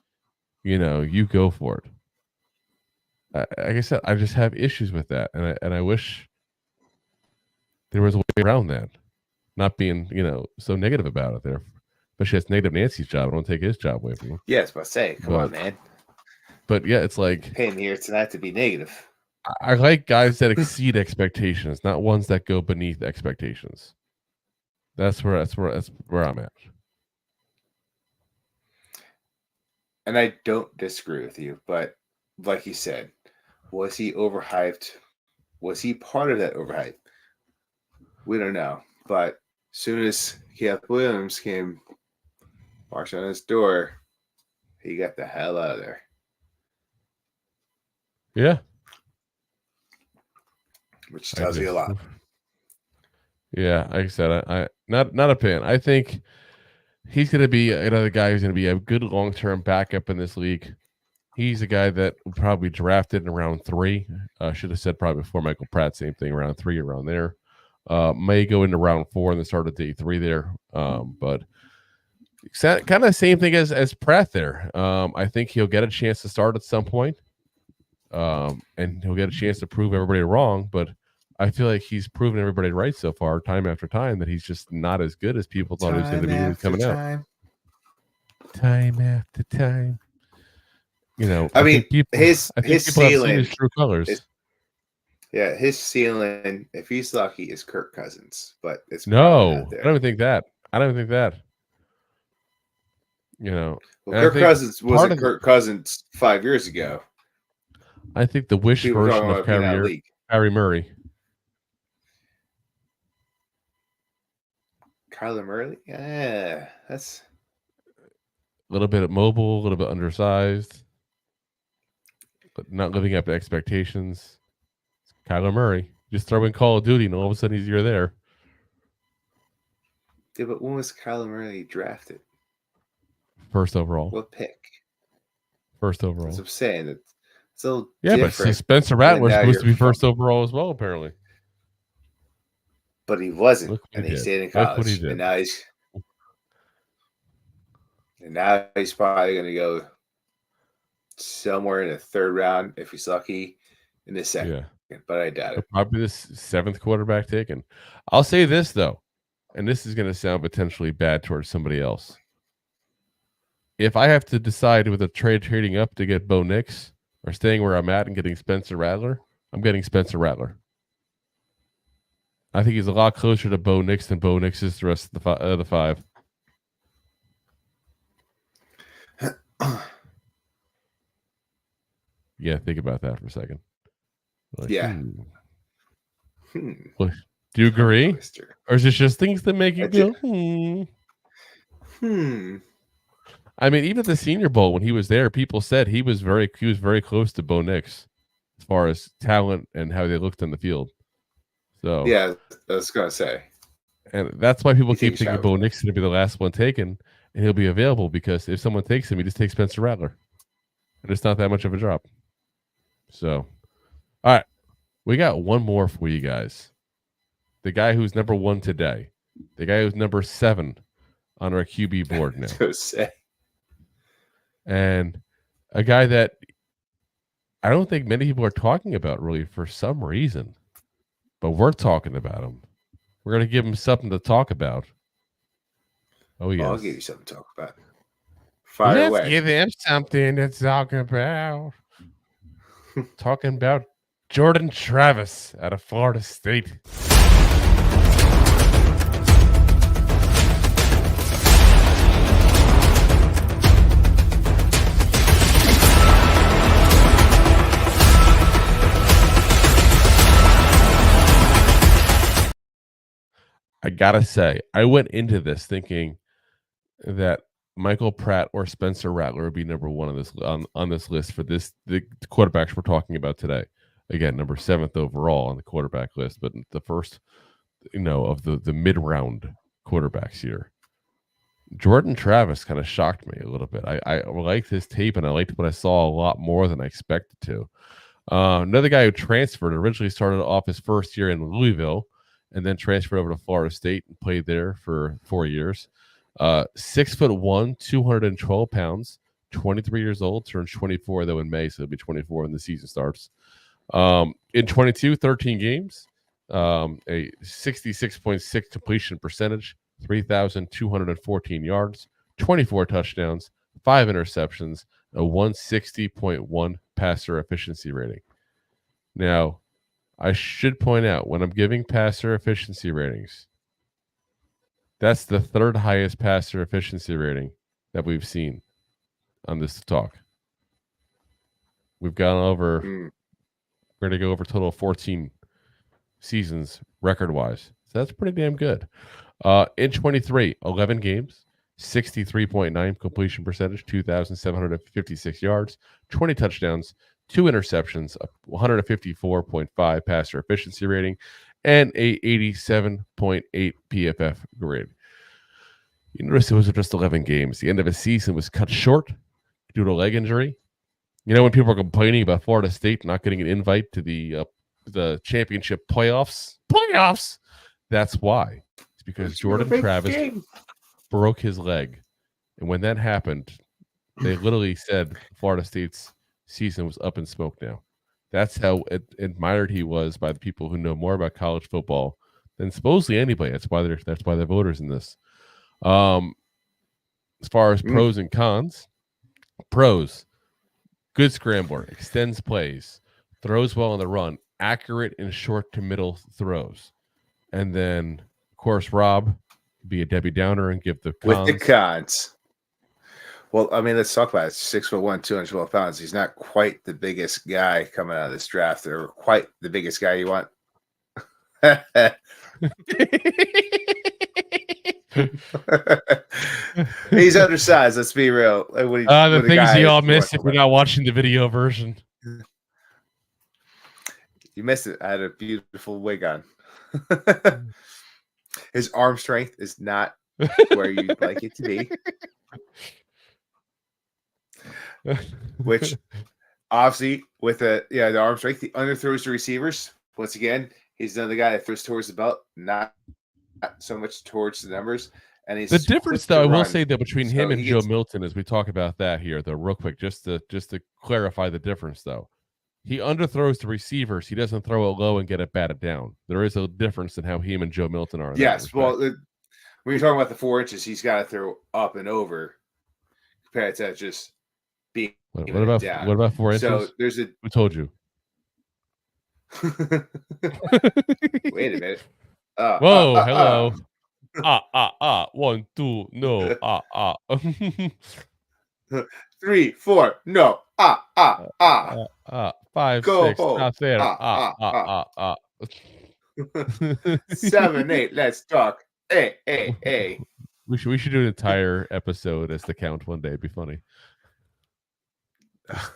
you go for it. Like I said, I just have issues with that. And I wish there was a way around that. Not being, so negative about it there. But she has negative Nancy's job. I don't take his job away from him. Yeah, I was about to say, come on, man. But yeah, it's like came here tonight to be negative. I like guys that exceed expectations, not ones that go beneath expectations. That's where I'm at. And I don't disagree with you, but like you said, was he overhyped? Was he part of that overhype? We don't know. But as soon as Caleb Williams came marching on his door, he got the hell out of there. Yeah. Which tells you a lot. Yeah, like I said, I not a fan. I think he's going to be another guy who's going to be a good long-term backup in this league. He's a guy that will probably be drafted in round 3. Should have said probably before Michael Pratt, same thing, round 3, around there. May go into round 4 and then start at day 3 there. But kind of same thing as Pratt there. I think he'll get a chance to start at some point. And he'll get a chance to prove everybody wrong, but I feel like he's proven everybody right so far, time after time, that he's just not as good as people thought he was going to be when he was coming out. Time after time. I mean, his ceiling, his true colors. His ceiling, if he's lucky, is Kirk Cousins, but it's no. I don't even think that. Well, Kirk Cousins wasn't Kirk Cousins 5 years ago. I think the wish version of Kyrie Murray. Kyler Murray? Yeah, that's a little bit mobile, a little bit undersized, but not living up to expectations. Kyler Murray. Just throw in Call of Duty and all of a sudden you're there. Yeah, but when was Kyler Murray drafted? First overall. What pick? First overall. That's what I'm saying. It's a little but Spencer Rattler was supposed to be first overall as well, apparently. But he wasn't, and he stayed in college. And now he's probably going to go somewhere in the 3rd round if he's lucky, in the 2nd. Yeah. But I doubt it. Probably the 7th quarterback taken. I'll say this though, and this is going to sound potentially bad towards somebody else. If I have to decide with a trading up to get Bo Nix or staying where I'm at and getting Spencer Rattler, I'm getting Spencer Rattler. I think he's a lot closer to Bo Nix than Bo Nix is the rest of the 5. Yeah, think about that for a second. Well, do you agree? Or is it just things that make you go, I mean, even at the Senior Bowl when he was there, people said he was very close to Bo Nix as far as talent and how they looked on the field. So yeah, I was gonna say, and that's why people keep thinking Bo Nix is gonna be the last one taken, and he'll be available because if someone takes him, he just takes Spencer Rattler, and it's not that much of a drop. So, all right, we got one more for you guys. The guy who's number 1 today, the guy who's number 7 on our QB board now, and a guy that I don't think many people are talking about really for some reason. but we're talking about him. We're going to give him something to talk about. Oh, yes. I'll give you something to talk about. Fire Let's away. give him something to talk about. Talking about Jordan Travis out of Florida State. I gotta say, I went into this thinking that Michael Pratt or Spencer Rattler would be number one on this list for the quarterbacks we're talking about today. Again, number 7th overall on the quarterback list, but the first, of the mid-round quarterbacks here. Jordan Travis kind of shocked me a little bit. I liked his tape, and I liked what I saw a lot more than I expected to. Another guy who transferred originally started off his first year in Louisville, and then transferred over to Florida State and played there for 4 years. 6'1", 212 pounds, 23 years old, turns 24 though in May, so he'll be 24 when the season starts. In 13 games, a 66.6 completion percentage, 3,214 yards, 24 touchdowns, 5 interceptions, a 160.1 passer efficiency rating. Now, I should point out, when I'm giving passer efficiency ratings, that's the 3rd highest passer efficiency rating that we've seen on this talk. We've gone over, we're going to go over a total of 14 seasons record-wise. So that's pretty damn good. In 23, 11 games, 63.9 completion percentage, 2,756 yards, 20 touchdowns, 2 interceptions, a 154.5 passer efficiency rating, and a 87.8 PFF grade. You notice it was just 11 games. The end of his season was cut short due to a leg injury. When people are complaining about Florida State not getting an invite to the championship playoffs, that's why. It's because Jordan Travis broke his leg. And when that happened, they literally said Florida State's season was up in smoke now. That's how admired he was by the people who know more about college football than supposedly anybody. That's why they're voters in this. As far as pros and cons, pros: good scrambler, extends plays, throws well on the run, accurate in short to middle throws. And then, of course, Rob, be a Debbie Downer and give the cons. With the cons. Well, I mean, let's talk about it. 6'1", 212 pounds. He's not quite the biggest guy coming out of this draft, or quite the biggest guy you want. He's undersized. Let's be real. The things you all missed if you're not watching the video version. You missed it. I had a beautiful wig on. His arm strength is not where you'd like it to be. Which, obviously, with the arm strength, he underthrows the receivers. Once again, he's another guy that throws towards the belt, not so much towards the numbers. And he's the difference, though, I will say that between him and Joe Milton, as we talk about that here, though, real quick, just to clarify the difference, though, he underthrows the receivers. He doesn't throw it low and get it batted down. There is a difference in how him and Joe Milton are. Yes, well, when you're talking about the 4 inches, he's got to throw up and over compared to just being. What about 4 inches? So there's who told you? Wait a minute. Whoa, hello. 1, 2, no. 3, 4, no. 5, Go 6, not there. 7, 8. Let's talk. Hey. We should do an entire episode as the count one day. It'd be funny.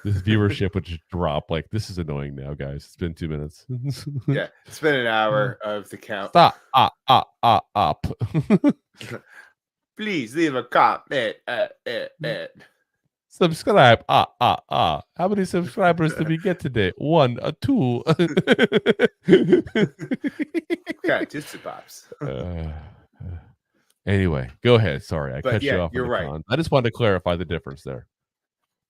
This viewership would just drop. Like, this is annoying now, guys. It's been 2 minutes. Yeah, it's been an hour of the count. Stop. Up. Please leave a comment. Subscribe. How many subscribers did we get today? 1, 2. Okay, just the pops. Anyway, go ahead. Sorry, I cut you off. You're right. I just wanted to clarify the difference there.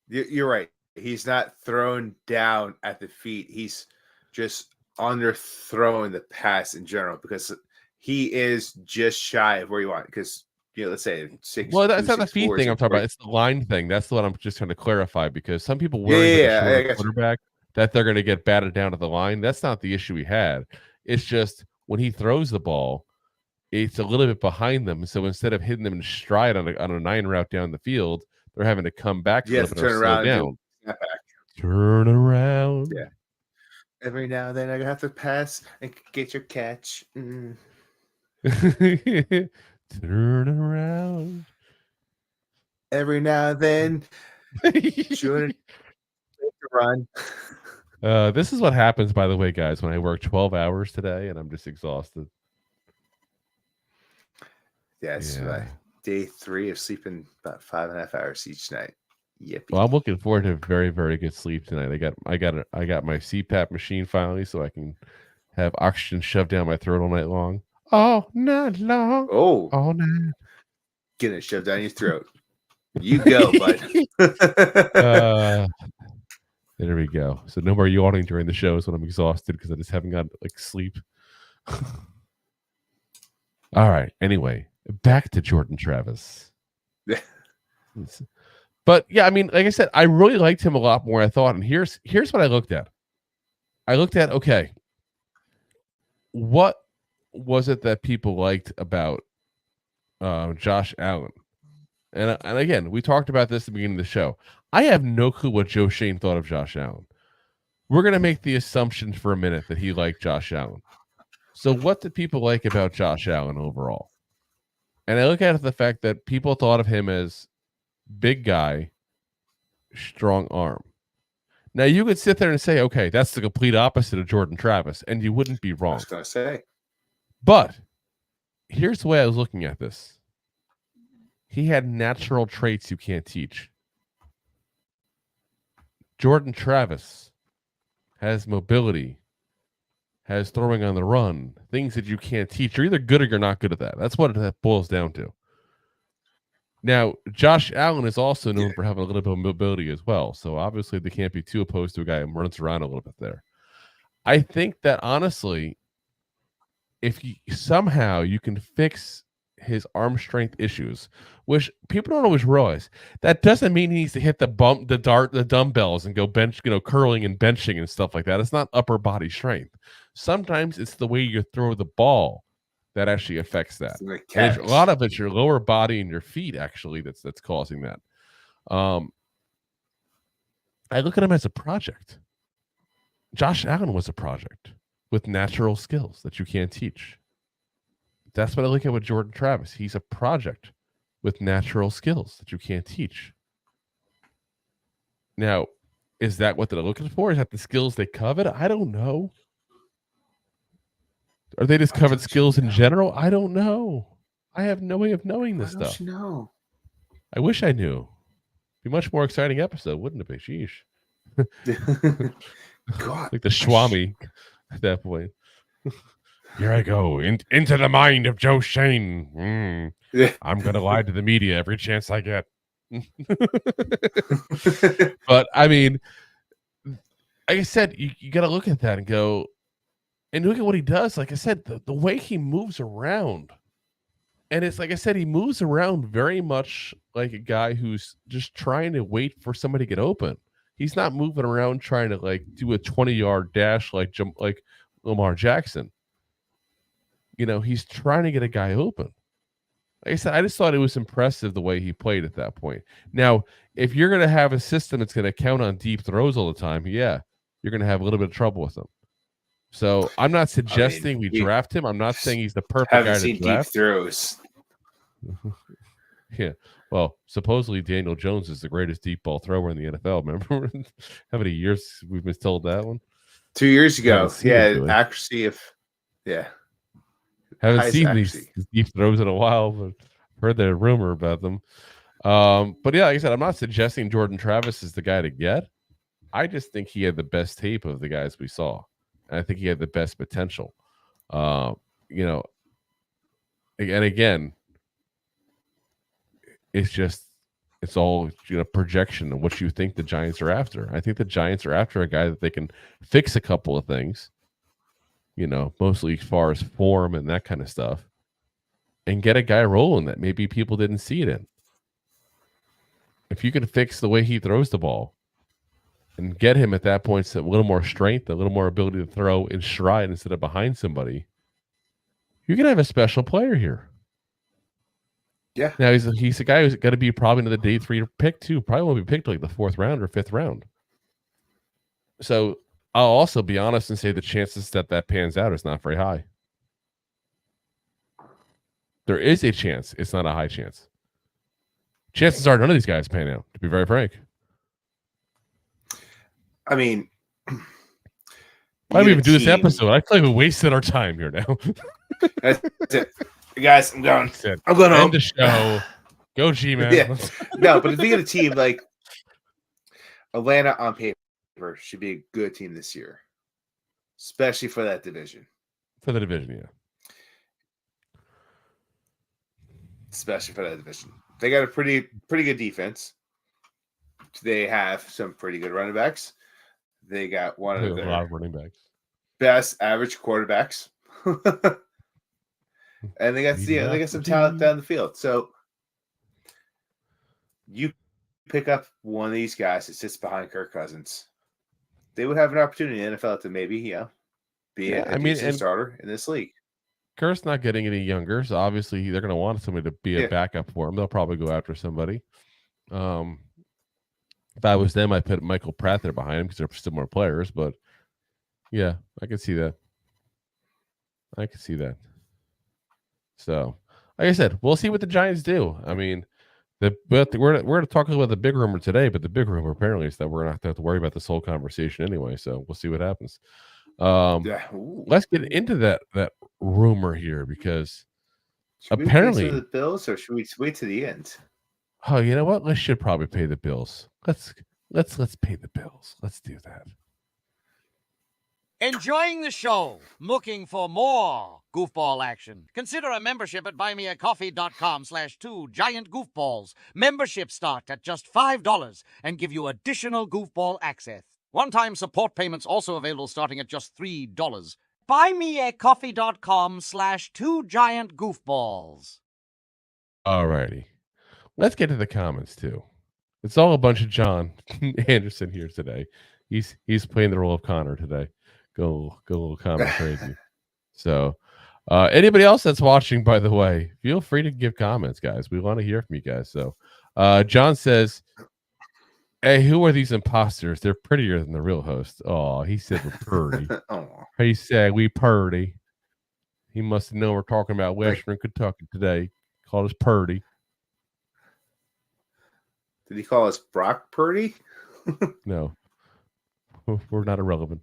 You're right. He's not thrown down at the feet. He's just underthrowing the pass in general because he is just shy of where you want. Because let's say 6. Well, that's not the feet thing I'm talking about. It's the line thing. That's what I'm just trying to clarify because some people worry with a shorter quarterback that they're going to get batted down to the line. That's not the issue he had. It's just when he throws the ball, it's a little bit behind them. So instead of hitting them in stride on a 9 route down the field, they're having to come back a little bit or slow down. Turn around. Yeah. Every now and then I have to pass and get your catch. Turn around. Every now and then. Should run. This is what happens, by the way, guys, when I work 12 hours today and I'm just exhausted. Yes, yeah. Day 3 of sleeping about 5.5 hours each night. Yippee. Well, I'm looking forward to very, very good sleep tonight. I got my CPAP machine finally, so I can have oxygen shoved down my throat all night long. All night long. Oh, all night. Getting it shoved down your throat. You go, bud. There we go. So no more yawning during the shows when I'm exhausted because I just haven't got sleep. All right. Anyway, back to Jordan Travis. Yeah. But yeah, I mean, like I said, I really liked him a lot more. I thought, and here's what I looked at. Okay, what was it that people liked about Josh Allen? And again, we talked about this at the beginning of the show. I have no clue what Joe Shane thought of Josh Allen. We're going to make the assumption for a minute that he liked Josh Allen. So what did people like about Josh Allen overall? And I look at the fact that people thought of him as big guy, strong arm. Now, you could sit there and say, okay, that's the complete opposite of Jordan Travis, and you wouldn't be wrong. I was going to say. But here's the way I was looking at this. He had natural traits you can't teach. Jordan Travis has mobility, has throwing on the run, things that you can't teach. You're either good or you're not good at that. That's what it boils down to. Now, Josh Allen is also known for having a little bit of mobility as well. So obviously they can't be too opposed to a guy who runs around a little bit there. I think that honestly, if somehow you can fix his arm strength issues, which people don't always realize, that doesn't mean he needs to hit the dumbbells and go bench, curling and benching and stuff like that. It's not upper body strength. Sometimes it's the way you throw the ball that actually affects that. And a lot of it's your lower body and your feet actually that's causing that. I look at him as a project. Josh Allen was a project with natural skills that you can't teach. That's what I look at with Jordan Travis. He's a project with natural skills that you can't teach. Now, is that what they're looking for? Is that the skills they covet? I don't know. Are they just covet skills in general? I don't know. I have no way of knowing this stuff. No. I wish I knew. Be a much more exciting episode, wouldn't it be? Sheesh. God. Like the Swami at that point. Here I go into the mind of Joe Shane. I'm going to lie to the media every chance I get. But I mean, like I said, you got to look at that and go, and look at what he does. Like I said, the way he moves around, and it's like I said, he moves around very much like a guy who's just trying to wait for somebody to get open. He's not moving around trying to do a 20-yard dash like Lamar Jackson. He's trying to get a guy open. Like I said, I just thought it was impressive the way he played at that point. Now, if you're going to have a system that's going to count on deep throws all the time, yeah, you're going to have a little bit of trouble with him. So I'm not suggesting we draft him. I'm not saying he's the perfect guy to draft. Haven't seen deep throws. Yeah. Well, supposedly Daniel Jones is the greatest deep ball thrower in the NFL. Remember how many years we've been told that one? 2 years ago. Yeah, accuracy of haven't seen these deep throws in a while, but heard the rumor about them. But yeah, like I said, I'm not suggesting Jordan Travis is the guy to get. I just think he had the best tape of the guys we saw. And I think he had the best potential. And again, it's all projection and what you think the Giants are after. I think the Giants are after a guy that they can fix a couple of things mostly as far as form and that kind of stuff, and get a guy rolling that maybe people didn't see it in. If you can fix the way he throws the ball and get him at that point a little more strength, a little more ability to throw in stride instead of behind somebody, you're going to have a special player here. Yeah. Now, he's a guy who's going to be probably another day 3 pick, too. Probably won't be picked like the 4th round or 5th round. So I'll also be honest and say the chances that pans out is not very high. There is a chance. It's not a high chance. Chances are none of these guys pan out, to be very frank. I mean, why do we even do this episode? I feel like we wasted our time here now. That's it. Guys, I'm going. I'm going End home. the show. Go G-Man. Yeah. No, but if you get a team like Atlanta on paper should be a good team this year, especially for that division. For the division, yeah. Especially for that division. They got a pretty good defense. They have some pretty good running backs. They got one of their running backs. Best average quarterbacks. And they got some talent down the field. So you pick up one of these guys that sits behind Kirk Cousins, they would have an opportunity in the NFL to maybe, be a decent starter in this league. Kirk's not getting any younger, so obviously they're going to want somebody to be a backup for him. They'll probably go after somebody. If I was them, I'd put Michael Pratt there behind him because they're still more players. But yeah, I can see that. So, like I said, we'll see what the Giants do. I mean, we're going to talk about the big rumor today, but the big rumor apparently is that we're going to have to worry about this whole conversation anyway. So we'll see what happens. Let's get into that rumor here because apparently the Bills, or should we wait to the end? Oh, you know what? Let's should probably pay the bills. Let's pay the bills. Let's do that. Enjoying the show? Looking for more goofball action? Consider a membership at buymeacoffee.com/2giantgoofballs. Memberships start at just $5 and give you additional goofball access. One-time support payments also available starting at just $3. buymeacoffee.com/2giantgoofballs. All righty. Let's get to the comments too. It's all a bunch of John Anderson here today. He's playing the role of Connor today. Go little comment crazy. So anybody else that's watching, by the way, feel free to give comments, guys. We want to hear from you guys. So John says, hey, who are these imposters? They're prettier than the real host. Oh, he said we're purdy. He said we purdy. He must have known we're talking about Western Kentucky today. Called us purdy. Did he call us Brock Purdy? No. We're not irrelevant.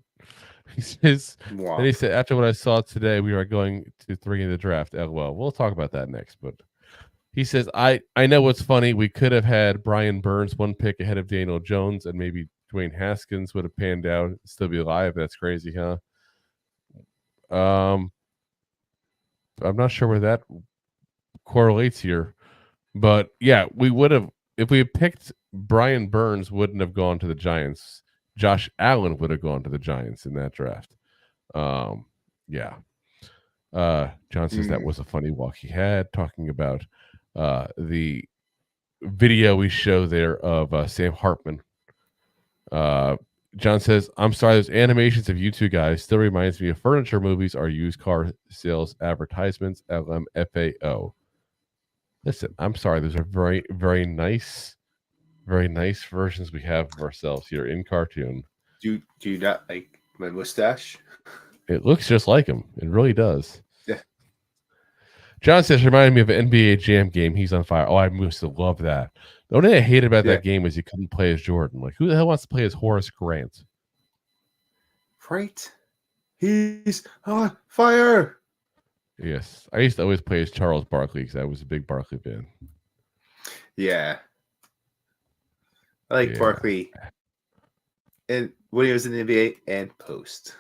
He says, wow. And he said, after what I saw today, we are going to 3 in the draft. LOL. We'll talk about that next. But he says, I know what's funny. We could have had Brian Burns 1 pick ahead of Daniel Jones, and maybe Dwayne Haskins would have panned out and still be alive. That's crazy, huh? I'm not sure where that correlates here. But yeah, we would have, if we had picked Brian Burns, wouldn't have gone to the Giants. Josh Allen would have gone to the Giants in that draft. Yeah. John says that was a funny walk he had, talking about the video we show there of Sam Hartman. John says, I'm sorry, those animations of you two guys still reminds me of furniture movies or used car sales advertisements, LMFAO. Listen, I'm sorry, those are very, very nice versions we have of ourselves here in cartoon. Do you not like my mustache? It looks just like him. It really does. Yeah. John says, reminded me of an NBA Jam game. He's on fire. Oh, I used to love that. The only thing I hated about that game was you couldn't play as Jordan. Like, who the hell wants to play as Horace Grant? Right. He's on fire. Yes. I used to always play as Charles Barkley because I was a big Barkley fan. Yeah. I like Barkley and when he was in the NBA and post.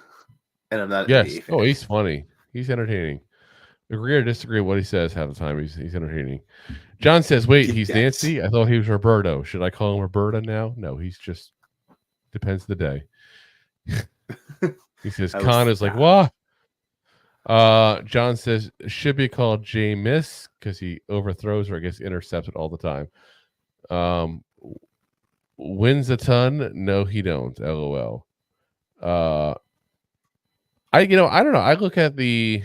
And I'm not an NBA fan. Oh, he's funny. He's entertaining. Agree or disagree with what he says half the time. He's entertaining. John says, wait, he's Nancy? I thought he was Roberto. Should I call him Roberta now? No, he's just depends the day. He says, Con is like, what? John says should be called Jameis because he overthrows or I guess intercepts it all the time. Wins a ton. No, he don't. LOL. I don't know. I look at the,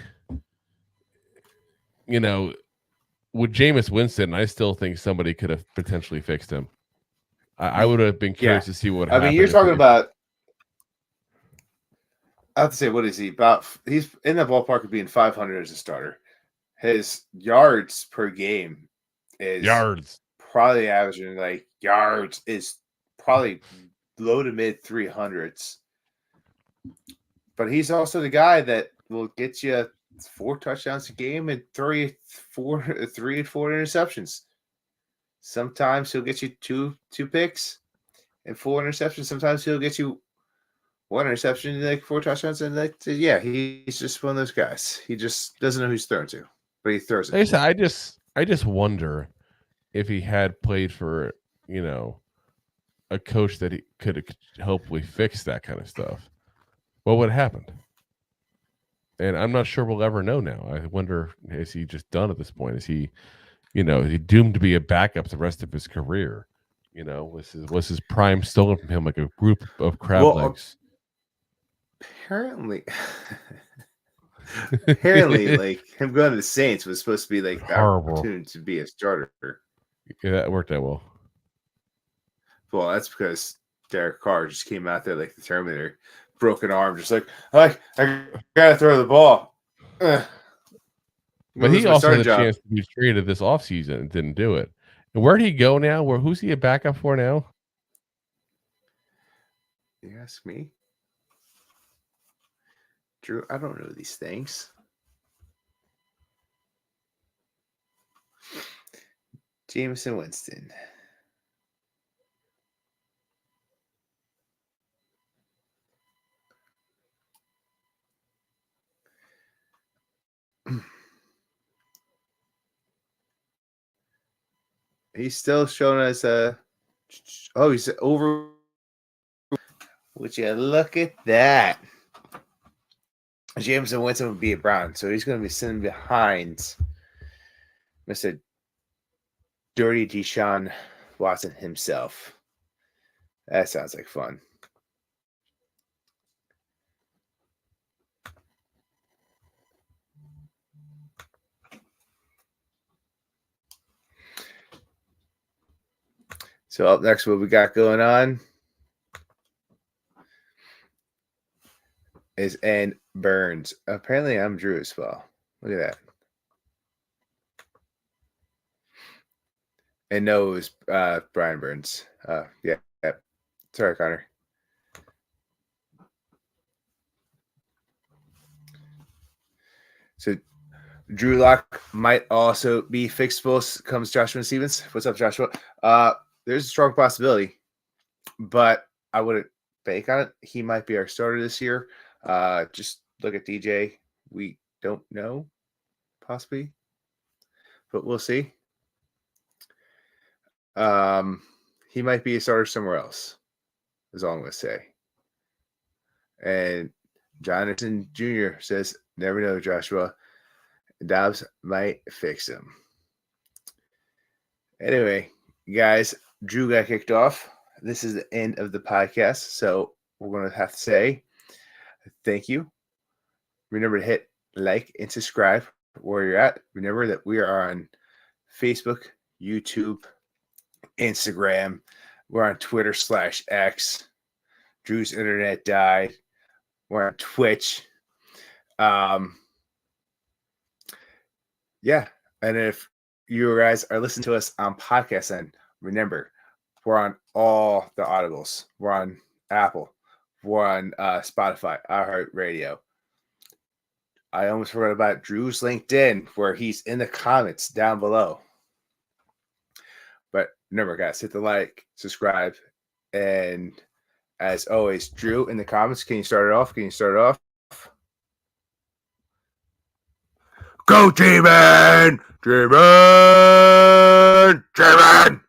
with Jameis Winston, I still think somebody could have potentially fixed him. I would have been curious to see what happened. You're talking about. I have to say, what is he about? He's in the ballpark of being 500 as a starter. His yards per game is probably averaging is probably low to mid 300s. But he's also the guy that will get you 4 touchdowns a game and 3 or 4 interceptions. Sometimes he'll get you two picks and 4 interceptions. Sometimes he'll get you 1 interception and 4 touchdowns. And he's just one of those guys. He just doesn't know who he's throwing to, but he throws it. Like I said, I just wonder if he had played for, a coach that he could hopefully fix that kind of stuff. What would have happened? And I'm not sure we'll ever know now. I wonder, is he just done at this point? Is he, is he doomed to be a backup the rest of his career? Was his prime stolen from him like a group of crab legs? Apparently, like him going to the Saints was supposed to be like horrible opportunity to be a starter. Yeah, that worked out well. Well, that's because Derek Carr just came out there like the Terminator, broken arm, just like I gotta throw the ball. But he also had a chance to be traded this offseason and didn't do it. And where'd he go now? Who's he a backup for now? You ask me, Drew. I don't know these things. Jameson Winston. He's still shown as he's over. Would you look at that? Jameson Winston would be a Brown, so he's going to be sitting behind Mr. Dirty Deshaun Watson himself. That sounds like fun. So up next, what we got going on is N Burns. Apparently, I'm Drew as well. Look at that. And no, it was Brian Burns. Yeah. Sorry, Connor. So Drew Lock might also be fixable. Comes Joshua Stevens. What's up, Joshua? There's a strong possibility, but I wouldn't bank on it. He might be our starter this year. Just look at DJ. We don't know, possibly, but we'll see. He might be a starter somewhere else, is all I'm going to say. And Jonathan Jr. says, never know, Joshua. Dobbs might fix him. Anyway, guys, Drew got kicked off. This is the end of the podcast, so we're going to have to say thank you. Remember to hit like and subscribe where you're at. Remember that we are on Facebook, YouTube, Instagram. We're on Twitter /X. Drew's internet died. We're on Twitch. Yeah. And if you guys are listening to us on podcast, then remember, we're on all the audibles. We're on Apple. We're on Spotify, iHeartRadio. I almost forgot about Drew's LinkedIn, where he's in the comments down below. But remember, guys, hit the like, subscribe, and as always, Drew, in the comments, can you start it off? Go, G-Man! G-Man! G-Man!